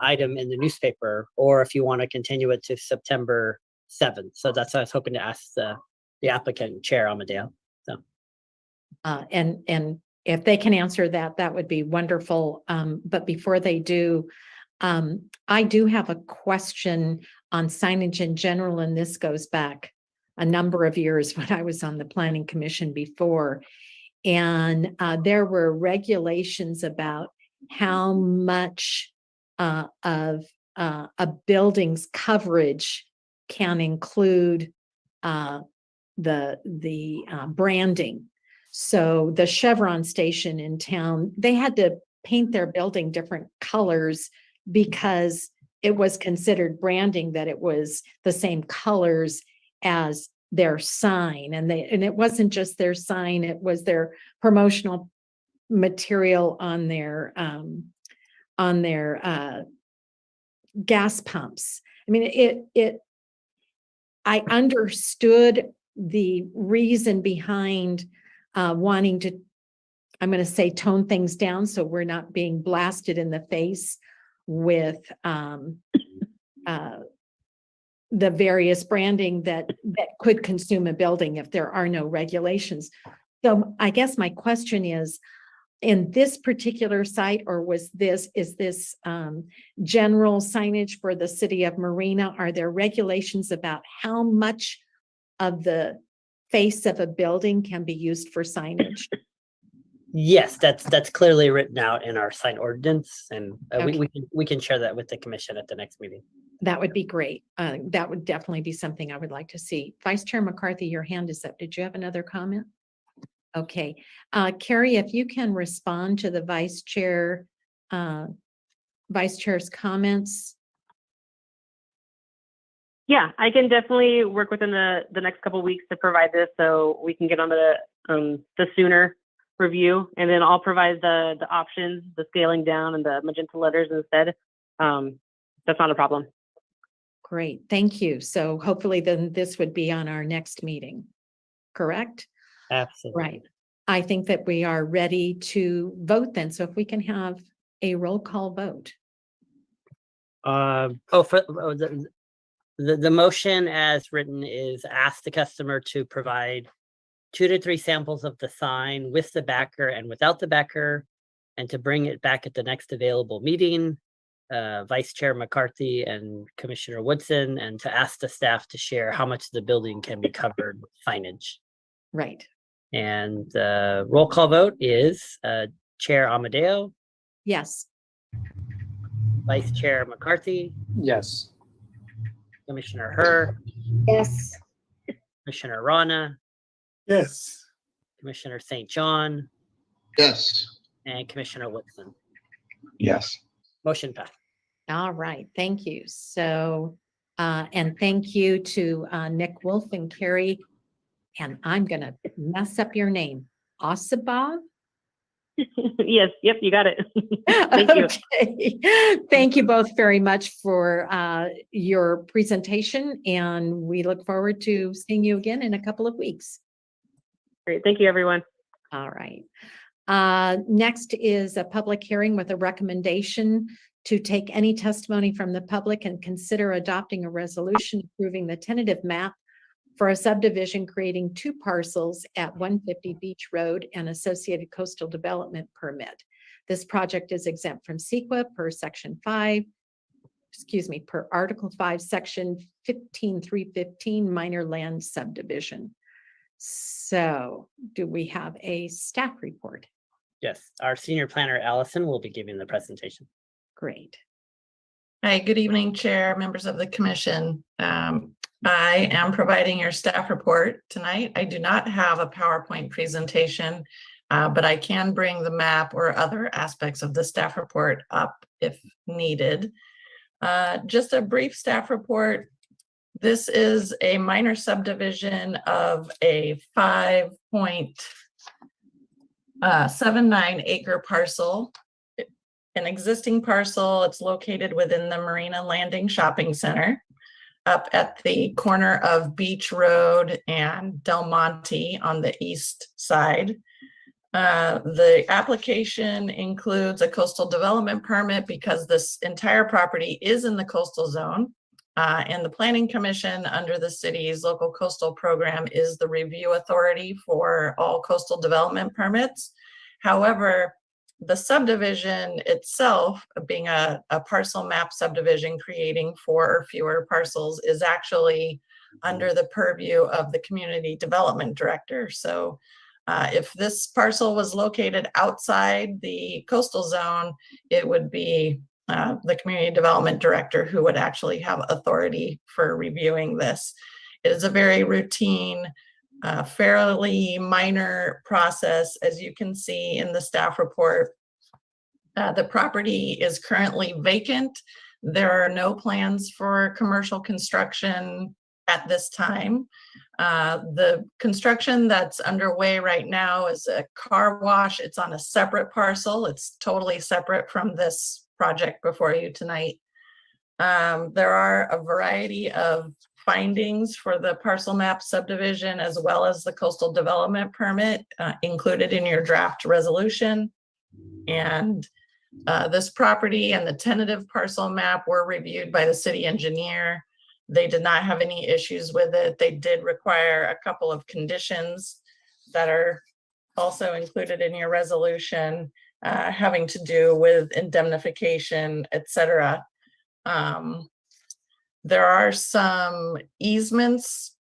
item in the newspaper, or if you want to continue it to September 7th. So that's what I was hoping to ask the applicant, Chair Amadeo. So. And if they can answer that, that would be wonderful. But before they do, I do have a question on signage in general, and this goes back a number of years when I was on the Planning Commission before. And there were regulations about how much of a building's coverage can include the branding. So the Chevron station in town, they had to paint their building different colors because it was considered branding, that it was the same colors as their sign. And it wasn't just their sign, it was their promotional material on their gas pumps. I mean, I understood the reason behind wanting to, I'm going to say, tone things down so we're not being blasted in the face with the various branding that could consume a building if there are no regulations. So I guess my question is, in this particular site, or is this general signage for the city of Marina? Are there regulations about how much of the face of a building can be used for signage? Yes, that's clearly written out in our sign ordinance, and Okay. we can share that with the commission at the next meeting. That would be great. That would definitely be something I would like to see. Vice Chair McCarthy, your hand is up. Did you have another comment? Okay. Carrie, if you can respond to the vice chair's comments. Yeah, I can definitely work within the next couple of weeks to provide this, so we can get on the sooner review, and then I'll provide the options, the scaling down and the magenta letters instead. That's not a problem. Great, thank you. So hopefully then this would be on our next meeting, correct? Absolutely. Right. I think that we are ready to vote then. So if we can have a roll call vote. The motion as written is ask the customer to provide 2 to 3 samples of the sign with the backer and without the backer, and to bring it back at the next available meeting. Vice Chair McCarthy and Commissioner Woodson, and to ask the staff to share how much the building can be covered with signage. Right. And the roll call vote is Chair Amadeo, Yes. Vice Chair McCarthy, Yes. Commissioner Herr, Yes. Commissioner Rana, Yes. Commissioner St. John, Yes. and Commissioner Woodson. Yes. Motion passed. All right. Thank you. So, and thank you to Nick Wolf and Carrie. And I'm going to mess up your name. Osabov? Yes, yep, you got it. Thank you. Okay. Thank you both very much for your presentation, and we look forward to seeing you again in a couple of weeks. Great. Thank you, everyone. All right. Next is a public hearing with a recommendation to take any testimony from the public and consider adopting a resolution approving the tentative map for a subdivision creating 2 parcels at 150 Beach Road and associated coastal development permit. This project is exempt from CEQA per per Article 5, Section 15315, minor land subdivision. So do we have a staff report? Yes, our senior planner, Allison, will be giving the presentation. Great. Hi, good evening, Chair, members of the commission. I am providing your staff report tonight. I do not have a PowerPoint presentation, but I can bring the map or other aspects of the staff report up if needed. Just a brief staff report. This is a minor subdivision of a 5.79 acre parcel. An existing parcel. It's located within the Marina Landing Shopping Center. up at the corner of Beach Road and Del Monte on the east side. The application includes a coastal development permit because this entire property is in the coastal zone. And the Planning Commission, under the city's local coastal program, is the review authority for all coastal development permits. However, the subdivision itself, being a parcel map subdivision creating 4 or fewer parcels, is actually under the purview of the community development director. So if this parcel was located outside the coastal zone, it would be the community development director who would actually have authority for reviewing this. It is a very routine, fairly minor process. As you can see in the staff report, the property is currently vacant. There are no plans for commercial construction at this time. The construction that's underway right now is a car wash. It's on a separate parcel. It's totally separate from this project before you tonight. There are a variety of findings for the parcel map subdivision as well as the coastal development permit included in your draft resolution. And this property and the tentative parcel map were reviewed by the city engineer. They did not have any issues with it. They did require a couple of conditions that are also included in your resolution, having to do with indemnification, etc. There are some easements,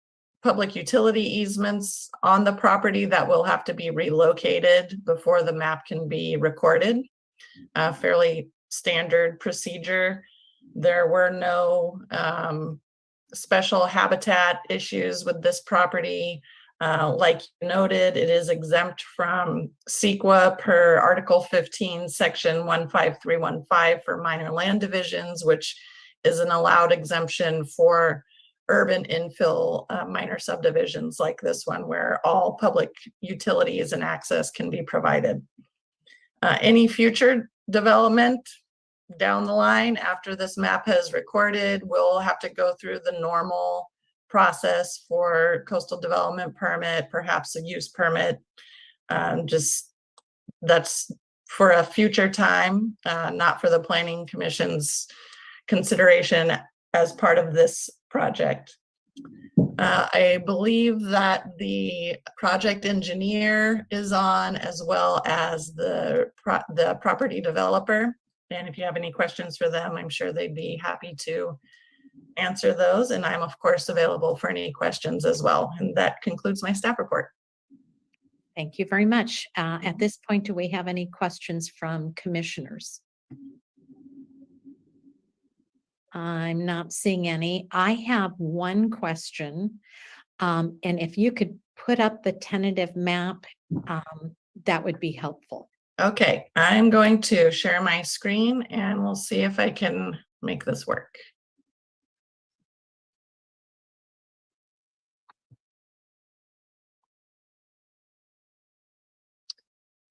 public utility easements on the property that will have to be relocated before the map can be recorded. Fairly standard procedure. There were no special habitat issues with this property. Like you noted, it is exempt from CEQA per Article 15, Section 15315 for minor land divisions, which is an allowed exemption for urban infill minor subdivisions like this one, where all public utilities and access can be provided. Any future development down the line after this map has recorded, we'll have to go through the normal process for coastal development permit, perhaps a use permit. Just that's for a future time, not for the Planning Commission's consideration as part of this project. I believe that the project engineer is on, as well as the property developer. And if you have any questions for them, I'm sure they'd be happy to answer those. And I'm of course available for any questions as well. And that concludes my staff report. Thank you very much. At this point, do we have any questions from commissioners? I'm not seeing any. I have one question. And if you could put up the tentative map, that would be helpful. Okay, I'm going to share my screen and we'll see if I can make this work.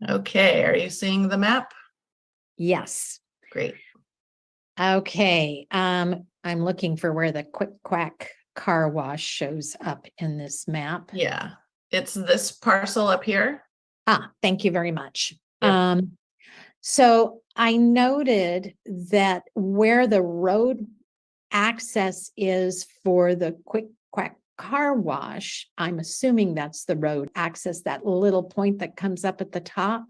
Okay, are you seeing the map? Yes. Great. Okay, I'm looking for where the Quick Quack car wash shows up in this map. Yeah, it's this parcel up here. Thank you very much. Yep. So I noted that where the road access is for the Quick Quack car wash, I'm assuming that's the road access, that little point that comes up at the top,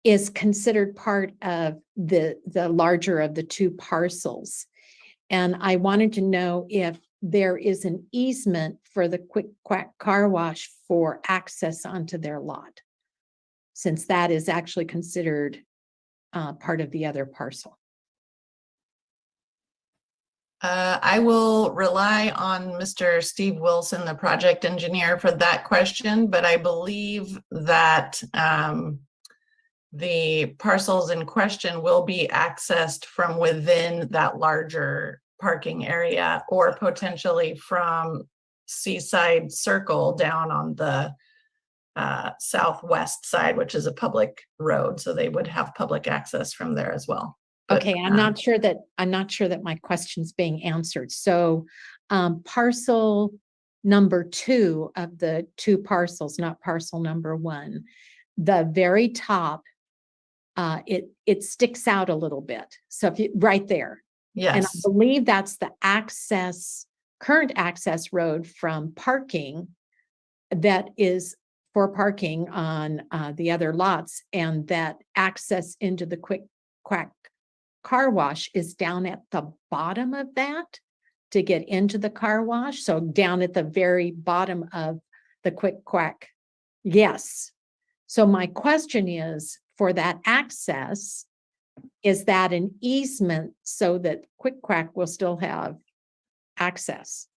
is considered part of the larger of the two parcels. And I wanted to know if there is an easement for the Quick Quack car wash for access onto their lot, since that is actually considered part of the other parcel. I will rely on Mr. Steve Wilson, the project engineer, for that question, but I believe that the parcels in question will be accessed from within that larger parking area, or potentially from Seaside Circle down on the southwest side, which is a public road. So they would have public access from there as well. But, Okay, I'm not sure that my question's being answered. So parcel number 2 of the 2 parcels, not parcel number 1, the very top, it sticks out a little bit. So if you right there. And I Yes, believe that's the current access road from parking that is for parking on the other lots, and that access into the Quick Quack car wash is down at the bottom of that to get into the car wash. So down at the very bottom of the Quick Quack. Yes. So my question is, for that access, is that an easement so that Quick Quack will still have access?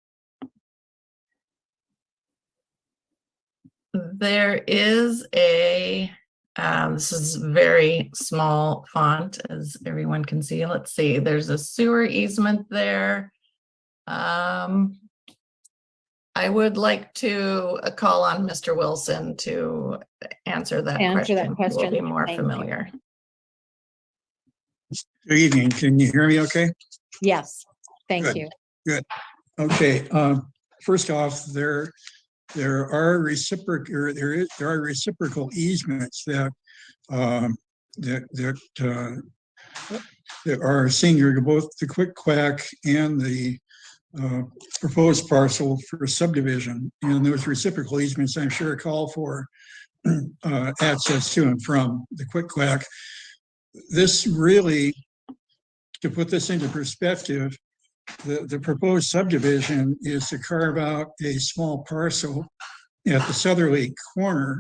there is a, this is very small font, as everyone can see. Let's see, there's a sewer easement there. I would like to call on Mr. Wilson to answer that Answer question. that He will question. be more Thank you. familiar. Good evening. Can you hear me okay? Yes, thank Good. you. Good. Okay. First off, there are reciprocal easements that are senior to both the Quick Quack and the proposed parcel for subdivision. And those reciprocal easements, I'm sure, call for access to and from the Quick Quack. This really, to put this into perspective, the proposed subdivision is to carve out a small parcel at the southerly corner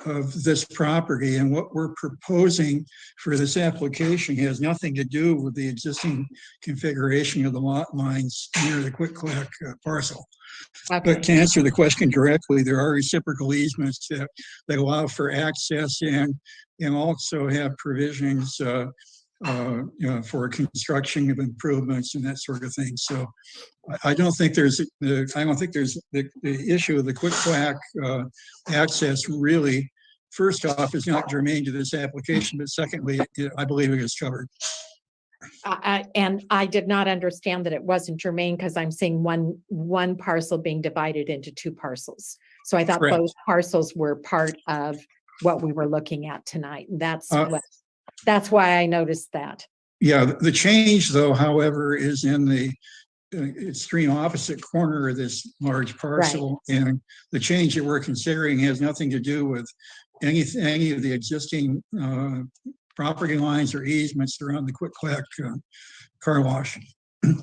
of this property. And what we're proposing for this application has nothing to do with the existing configuration of the lot lines near the Quick Quack parcel. Okay. But to answer the question directly, there are reciprocal easements that allow for access and also have provisions for construction of improvements and that sort of thing. So I don't think there's the issue of the Quick Quack access really, first off, is not germane to this application, but secondly, I believe it is covered. And I did not understand that it wasn't germane, because I'm seeing one parcel being divided into 2 parcels. So I thought Correct. both parcels were part of what we were looking at tonight. And that's why I noticed that. Yeah, the change, though, however, is in the extreme opposite corner of this large parcel. Right. And the change that we're considering has nothing to do with any of the existing property lines or easements around the Quick Quack car wash.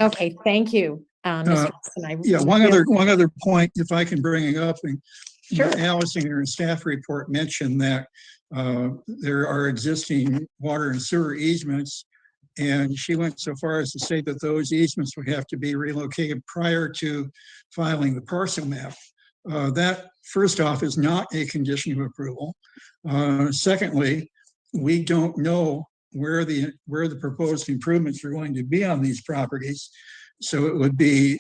Okay, thank you, Mr. Wilson. Yeah, one other point, if I can bring it up. And sure. Allison in her staff report mentioned that there are existing water and sewer easements, and she went so far as to say that those easements would have to be relocated prior to filing the parcel map. That, first off, is not a condition of approval. Secondly, we don't know where the proposed improvements are going to be on these properties, so it would be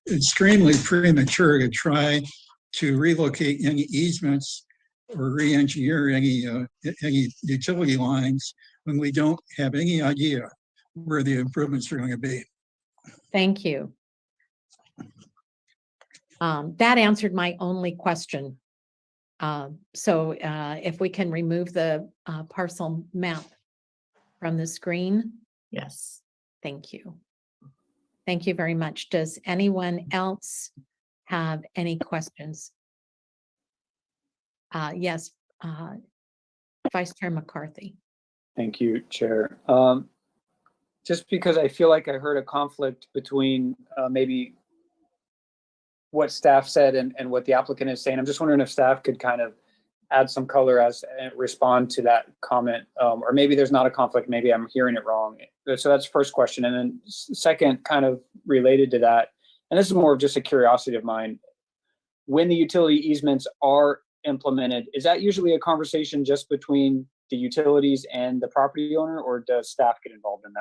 extremely premature to try to relocate any easements or re-engineer any utility lines when we don't have any idea where the improvements are going to be. Thank you. That answered my only question. So if we can remove the parcel map from the screen. Yes. Thank you. Thank you very much. Does anyone else have any questions? Yes, Vice Chair McCarthy. Thank you, Chair. Just because I feel like I heard a conflict between maybe what staff said and what the applicant is saying, I'm just wondering if staff could kind of add some color and respond to that comment, or maybe there's not a conflict, maybe I'm hearing it wrong. So that's the first question. And then second, kind of related to that, and this is more of just a curiosity of mine, when the utility easements are implemented, is that usually a conversation just between the utilities and the property owner, or does staff get involved in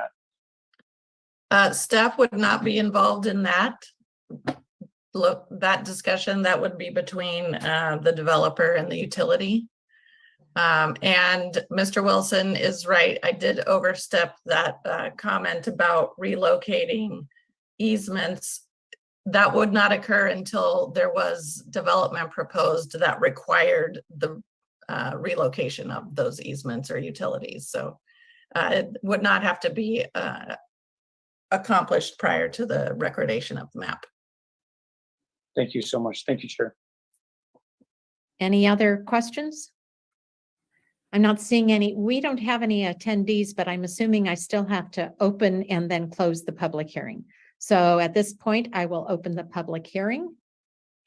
that? Staff would not be involved in that. Look, that discussion, that would be between the developer and the utility. And Mr. Wilson is right. I did overstep that comment about relocating easements. That would not occur until there was development proposed that required the relocation of those easements or utilities. So it would not have to be accomplished prior to the recordation of the map. Thank you so much. Thank you, Chair. Any other questions? I'm not seeing any. We don't have any attendees, but I'm assuming I still have to open and then close the public hearing. So at this point, I will open the public hearing.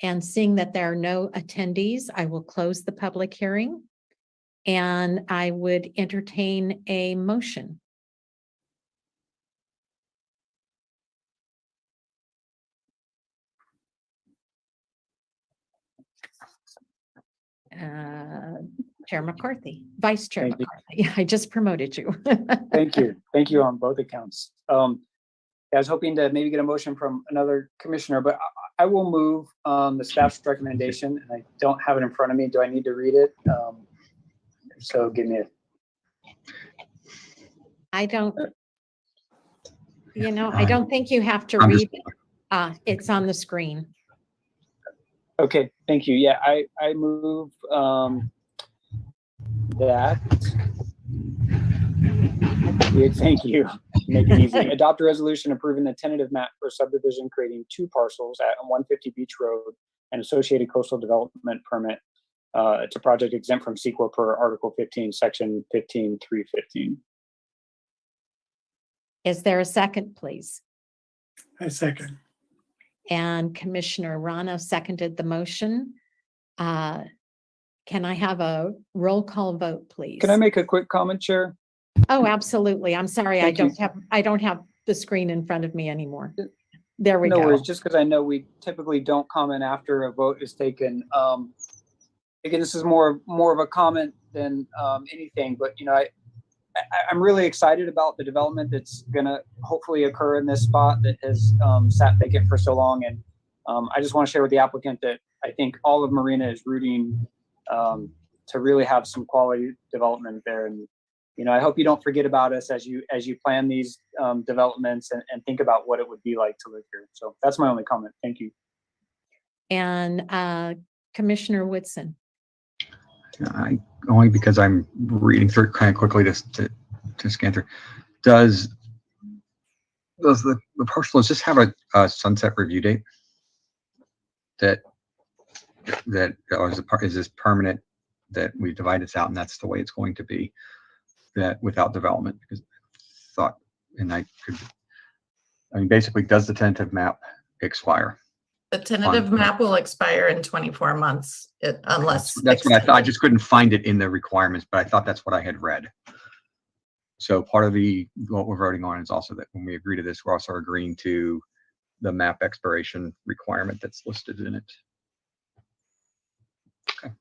And seeing that there are no attendees, I will close the public hearing. And I would entertain a motion. Chair McCarthy, Vice Chair Thank you. McCarthy. I just promoted you. Thank you. Thank you on both accounts. I was hoping to maybe get a motion from another commissioner, but I will move the staff's recommendation, and I don't have it in front of me. Do I need to read it? So give me a. I don't, I don't think you have to read it. It's on the screen. Okay, thank you. Yeah, I move that. Yeah, thank you. Make it easy. Adopt a resolution approving the tentative map for subdivision creating 2 parcels at 150 Beach Road and associated coastal development permit. It's a project exempt from CEQA per Article 15, Section 15.315. Is there a second, please? I second. And Commissioner Rana seconded the motion. Can I have a roll call vote, please? Can I make a quick comment, Chair? Oh, absolutely. I'm sorry. Thank you. I don't have the screen in front of me anymore. There we No go. worries, just because I know we typically don't comment after a vote is taken. Again, this is more of a comment than anything, but I'm really excited about the development that's gonna hopefully occur in this spot that has sat vacant for so long. And I just want to share with the applicant that I think all of Marina is rooting to really have some quality development there. And I hope you don't forget about us as you plan these developments and think about what it would be like to live here. So that's my only comment. Thank you. And Commissioner Woodson. Only because I'm reading through it kind of quickly to scan through. Does the parcel just have a sunset review date? Or is this permanent, that we divide this out and that's the way it's going to be, that without development? Because basically, does the tentative map expire? The tentative map will expire in 24 months unless. That's what I thought. I just couldn't find it in the requirements, but I thought that's what I had read. So part of what we're voting on is also that when we agree to this, we're also agreeing to the map expiration requirement that's listed in it. Okay.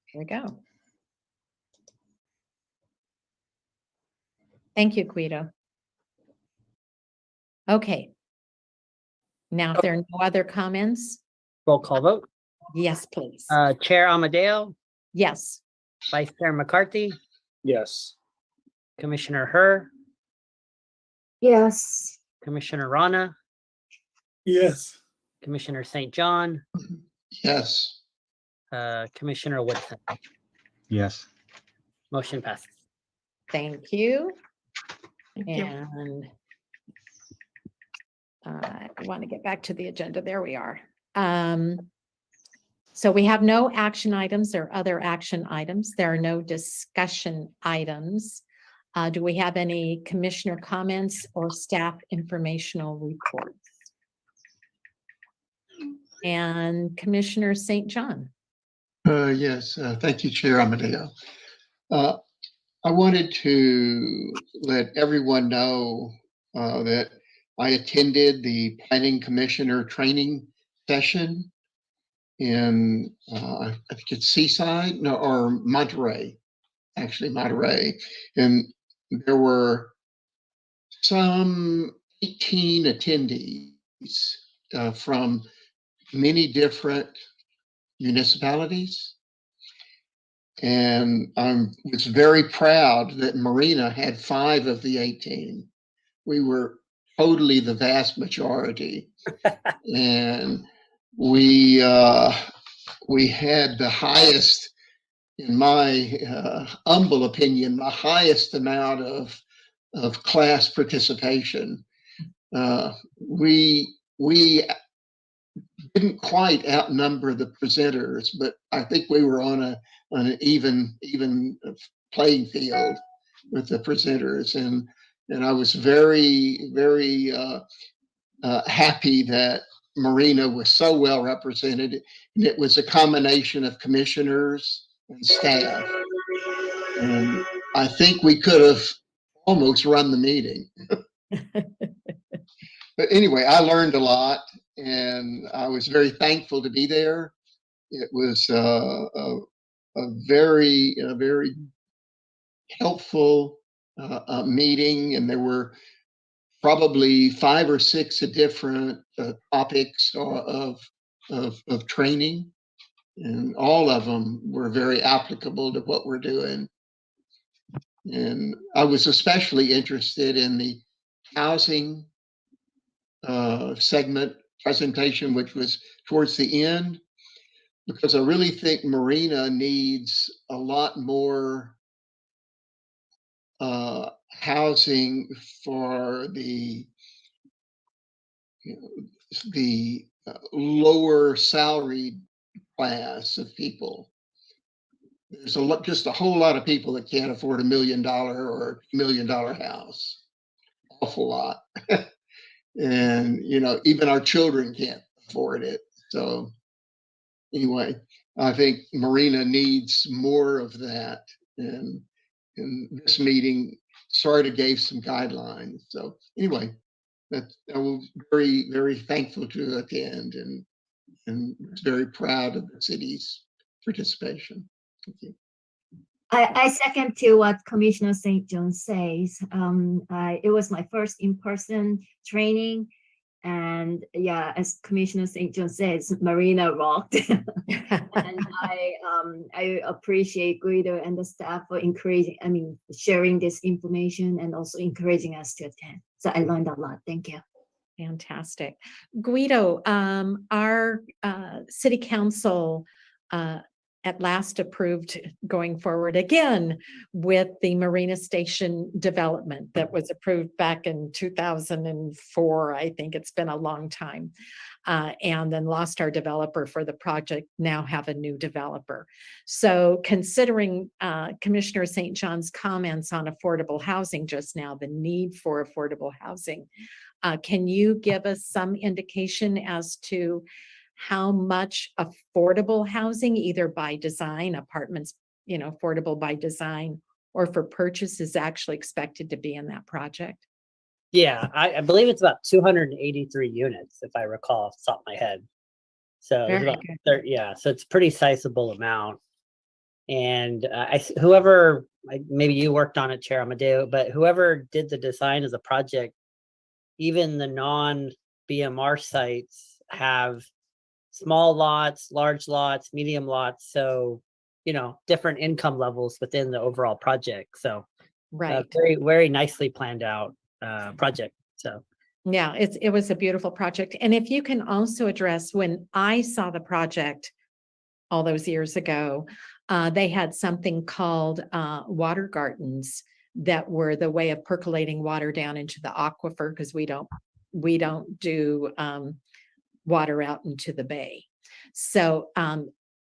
Here we go. Thank you, Guido. Okay. Now, if there are no other comments, Roll call vote. yes, please. Chair Amadeo, Yes. Vice Chair McCarthy, Yes. Commissioner Herr, Yes. Commissioner Rana, Yes. Commissioner St. John, Yes. Commissioner Woodson. Yes. Motion passes. Thank you. Thank you. And I want to get back to the agenda. There we are. So we have no action items or other action items. There are no discussion items. Do we have any commissioner comments or staff informational reports? And Commissioner St. John. Yes, thank you, Chair Amadeo. I wanted to let everyone know that I attended the Planning Commissioner training session in, I think it's Seaside, no, or Monterey, actually Monterey. And there were some 18 attendees from many different municipalities. And I was very proud that Marina had 5 of the 18. We were totally the vast majority. And we had the highest, in my humble opinion, the highest amount of class participation. We didn't quite outnumber the presenters, but I think we were on an even playing field with the presenters, and I was very happy that Marina was so well represented, and it was a combination of commissioners and staff, and I think we could have almost run the meeting. But anyway, I learned a lot, and I was very thankful to be there. It was a very helpful meeting, and there were probably 5 or 6 different topics of training, and all of them were very applicable to what we're doing. And I was especially interested in the housing segment presentation, which was towards the end, because I really think Marina needs a lot more housing for the lower salaried class of people. There's just a whole lot of people that can't afford $1 million or $1 million house. Awful lot. And even our children can't afford it. So anyway, I think Marina needs more of that, and this meeting sort of gave some guidelines. So anyway, I was very thankful to attend, and was very proud of the city's participation. Thank you. I second to what Commissioner St. John says. It was my first in-person training, and yeah, as Commissioner St. John says, Marina rocked. And I appreciate Guido and the staff for sharing this information and also encouraging us to attend. So I learned a lot. Thank you. Fantastic. Guido, our city council at last approved going forward again with the Marina Station development that was approved back in 2004. I think it's been a long time. And then lost our developer for the project, now have a new developer. So considering Commissioner St. John's comments on affordable housing just now, the need for affordable housing, can you give us some indication as to how much affordable housing, either by design, apartments, affordable by design, or for purchase, is actually expected to be in that project? Yeah, I believe it's about 283 units, if I recall off the top of my head. So it's about so it's a pretty sizable amount. And maybe you worked on it, Chair Amadeo, but whoever did the design of the project, even the non-BMR sites have small lots, large lots, medium lots. So, different income levels within the overall project. So right. Very, very nicely planned out project. So yeah, it was a beautiful project. And if you can also address, when I saw the project all those years ago, they had something called water gardens that were the way of percolating water down into the aquifer, because we don't do water out into the bay. So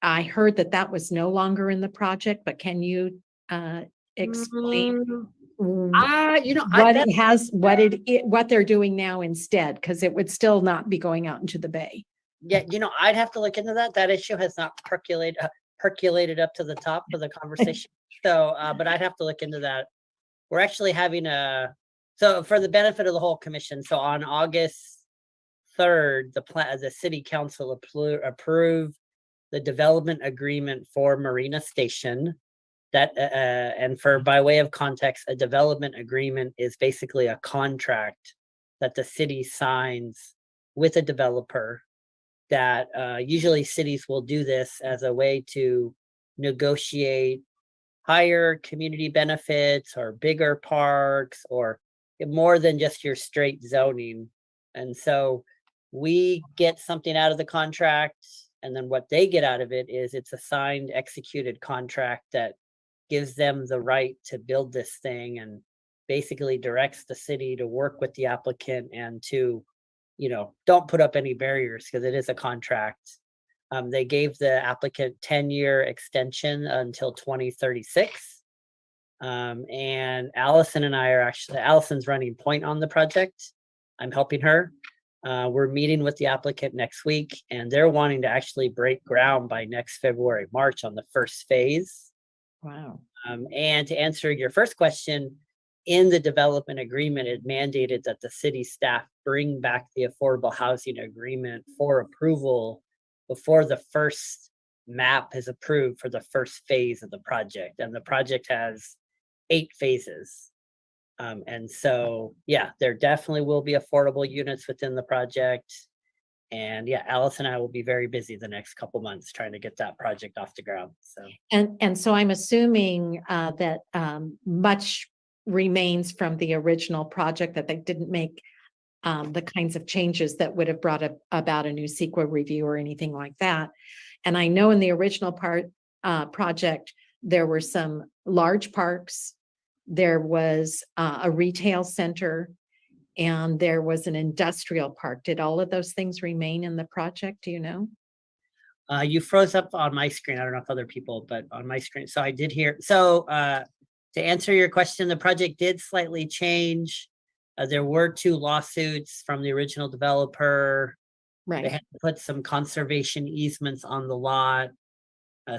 I heard that was no longer in the project, but can you explain what they're doing now instead? Because it would still not be going out into the bay. Yeah, I'd have to look into that. That issue has not percolated up to the top of the conversation. So, but I'd have to look into that. We're actually having so for the benefit of the whole commission. So on August 3rd, the city council approved the development agreement for Marina Station. That and by way of context, a development agreement is basically a contract that the city signs with a developer. That usually cities will do this as a way to negotiate higher community benefits or bigger parks or more than just your straight zoning. And so we get something out of the contract, and then what they get out of it is it's a signed, executed contract that gives them the right to build this thing and basically directs the city to work with the applicant and to, don't put up any barriers because it is a contract. They gave the applicant 10-year extension until 2036. And Allison and I are Allison's running point on the project. I'm helping her. We're meeting with the applicant next week, and they're wanting to actually break ground by next February, March on the first phase. Wow. And to answer your first question, in the development agreement, it mandated that the city staff bring back the affordable housing agreement for approval before the first map is approved for the first phase of the project. And the project has 8 phases. And so, yeah, there definitely will be affordable units within the project. And yeah, Alice and I will be very busy the next couple months trying to get that project off the ground. So, And so I'm assuming that much remains from the original project, that they didn't make the kinds of changes that would have brought about a new CEQA review or anything like that. And I know in the original project, there were some large parks, there was a retail center, and there was an industrial park. Did all of those things remain in the project? Do you know? you froze up on my screen. I don't know if other people, but on my screen. So I did hear. So to answer your question, the project did slightly change. There were 2 lawsuits from the original developer. They Right. had to put some conservation easements on the lot.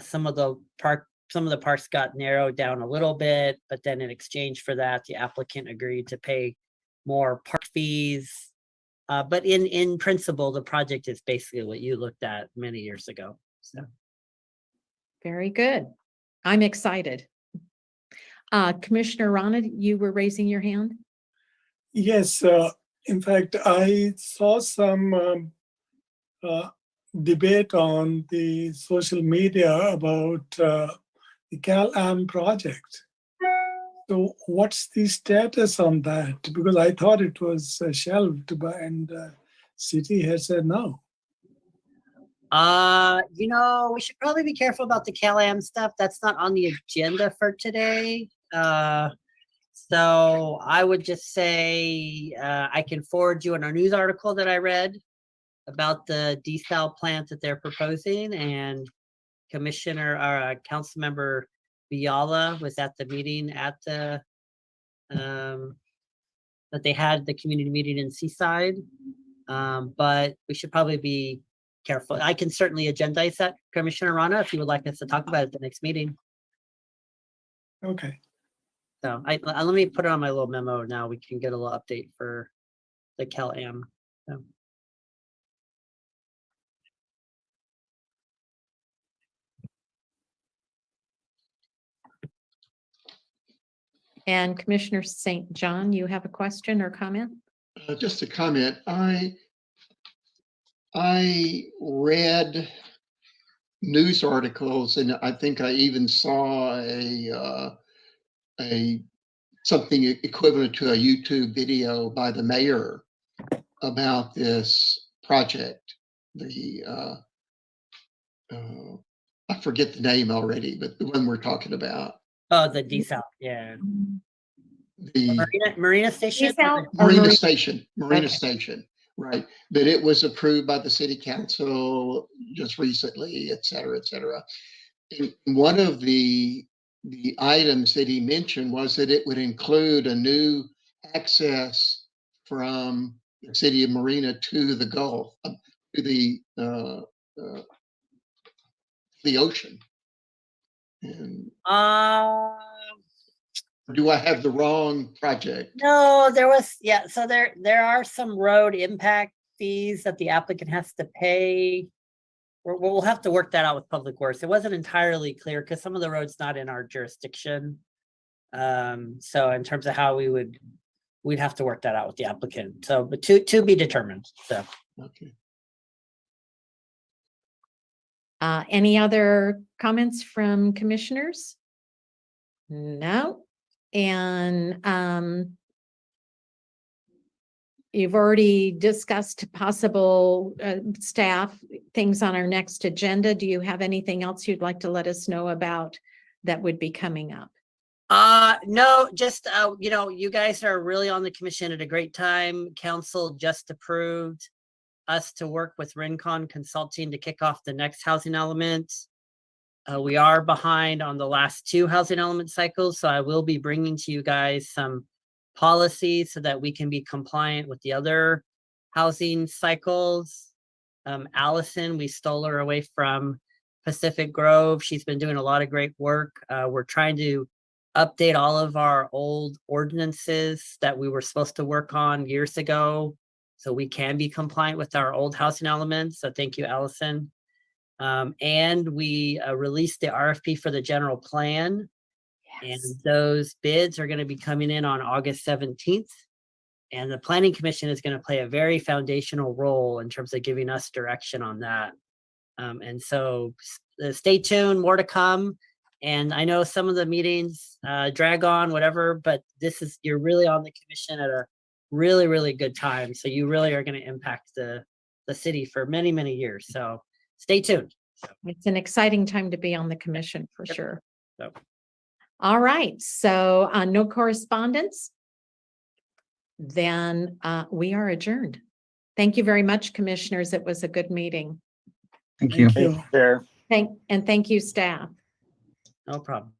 Some of the parks got narrowed down a little bit, but then in exchange for that, the applicant agreed to pay more park fees. But in principle, the project is basically what you looked at many years ago. So Very good. I'm excited. Commissioner Rana, you were raising your hand? Yes, in fact, I saw some debate on the social media about the Cal-Am project. So what's the status on that? Because I thought it was shelved, and city has said no. we should probably be careful about the Cal-Am stuff. That's not on the agenda for today. So I would just say I can forward you on a news article that I read about the desal plant that they're proposing, and Commissioner or Council Member Biala was at the meeting at the that they had the community meeting in Seaside. But we should probably be careful. I can certainly agendize that, Commissioner Rana, if you would like us to talk about it at the next meeting. Okay. So let me put it on my little memo now. We can get a little update for the Cal-Am. So. And Commissioner St. John, you have a question or comment? Just a comment. I read news articles, and I think I even saw a something equivalent to a YouTube video by the mayor about this project. I forget the name already, but the one we're talking about. Oh, the desal, yeah. The Marina Station? Marina Station, Okay. Station, right. That it was approved by the city council just recently, et cetera, et cetera. And one of the items that he mentioned was that it would include a new access from the city of Marina to the Gulf, to the ocean. And do I have the wrong project? No, there was, yeah, so there are some road impact fees that the applicant has to pay. We'll have to work that out with Public Works. It wasn't entirely clear because some of the roads not in our jurisdiction. So in terms of how we'd have to work that out with the applicant. So, but to be determined, so. Okay. Any other comments from commissioners? No. And you've already discussed possible staff things on our next agenda. Do you have anything else you'd like to let us know about that would be coming up? No, just, you know, you guys are really on the commission at a great time. Council just approved us to work with Rincon Consulting to kick off the next housing element. We are behind on the last 2 housing element cycles, so I will be bringing to you guys some policies so that we can be compliant with the other housing cycles. Allison, we stole her away from Pacific Grove. She's been doing a lot of great work. We're trying to update all of our old ordinances that we were supposed to work on years ago, so we can be compliant with our old housing elements. So thank you, Allison. And we released the RFP for the general plan. And those bids are going to be coming in on August 17th. And the Planning Commission is going to play a very foundational role in terms of giving us direction on that. And so stay tuned, more to come. And I know some of the meetings drag on, whatever, but you're really on the commission at a really, really good time. So you really are going to impact the city for many, many years. So stay tuned. It's an exciting time to be on the commission for sure. So. All right, so no correspondence. Then we are adjourned. Thank you very much, commissioners. It was a good meeting. Thank you. Thank you. Chair. Thank you, staff. No problem.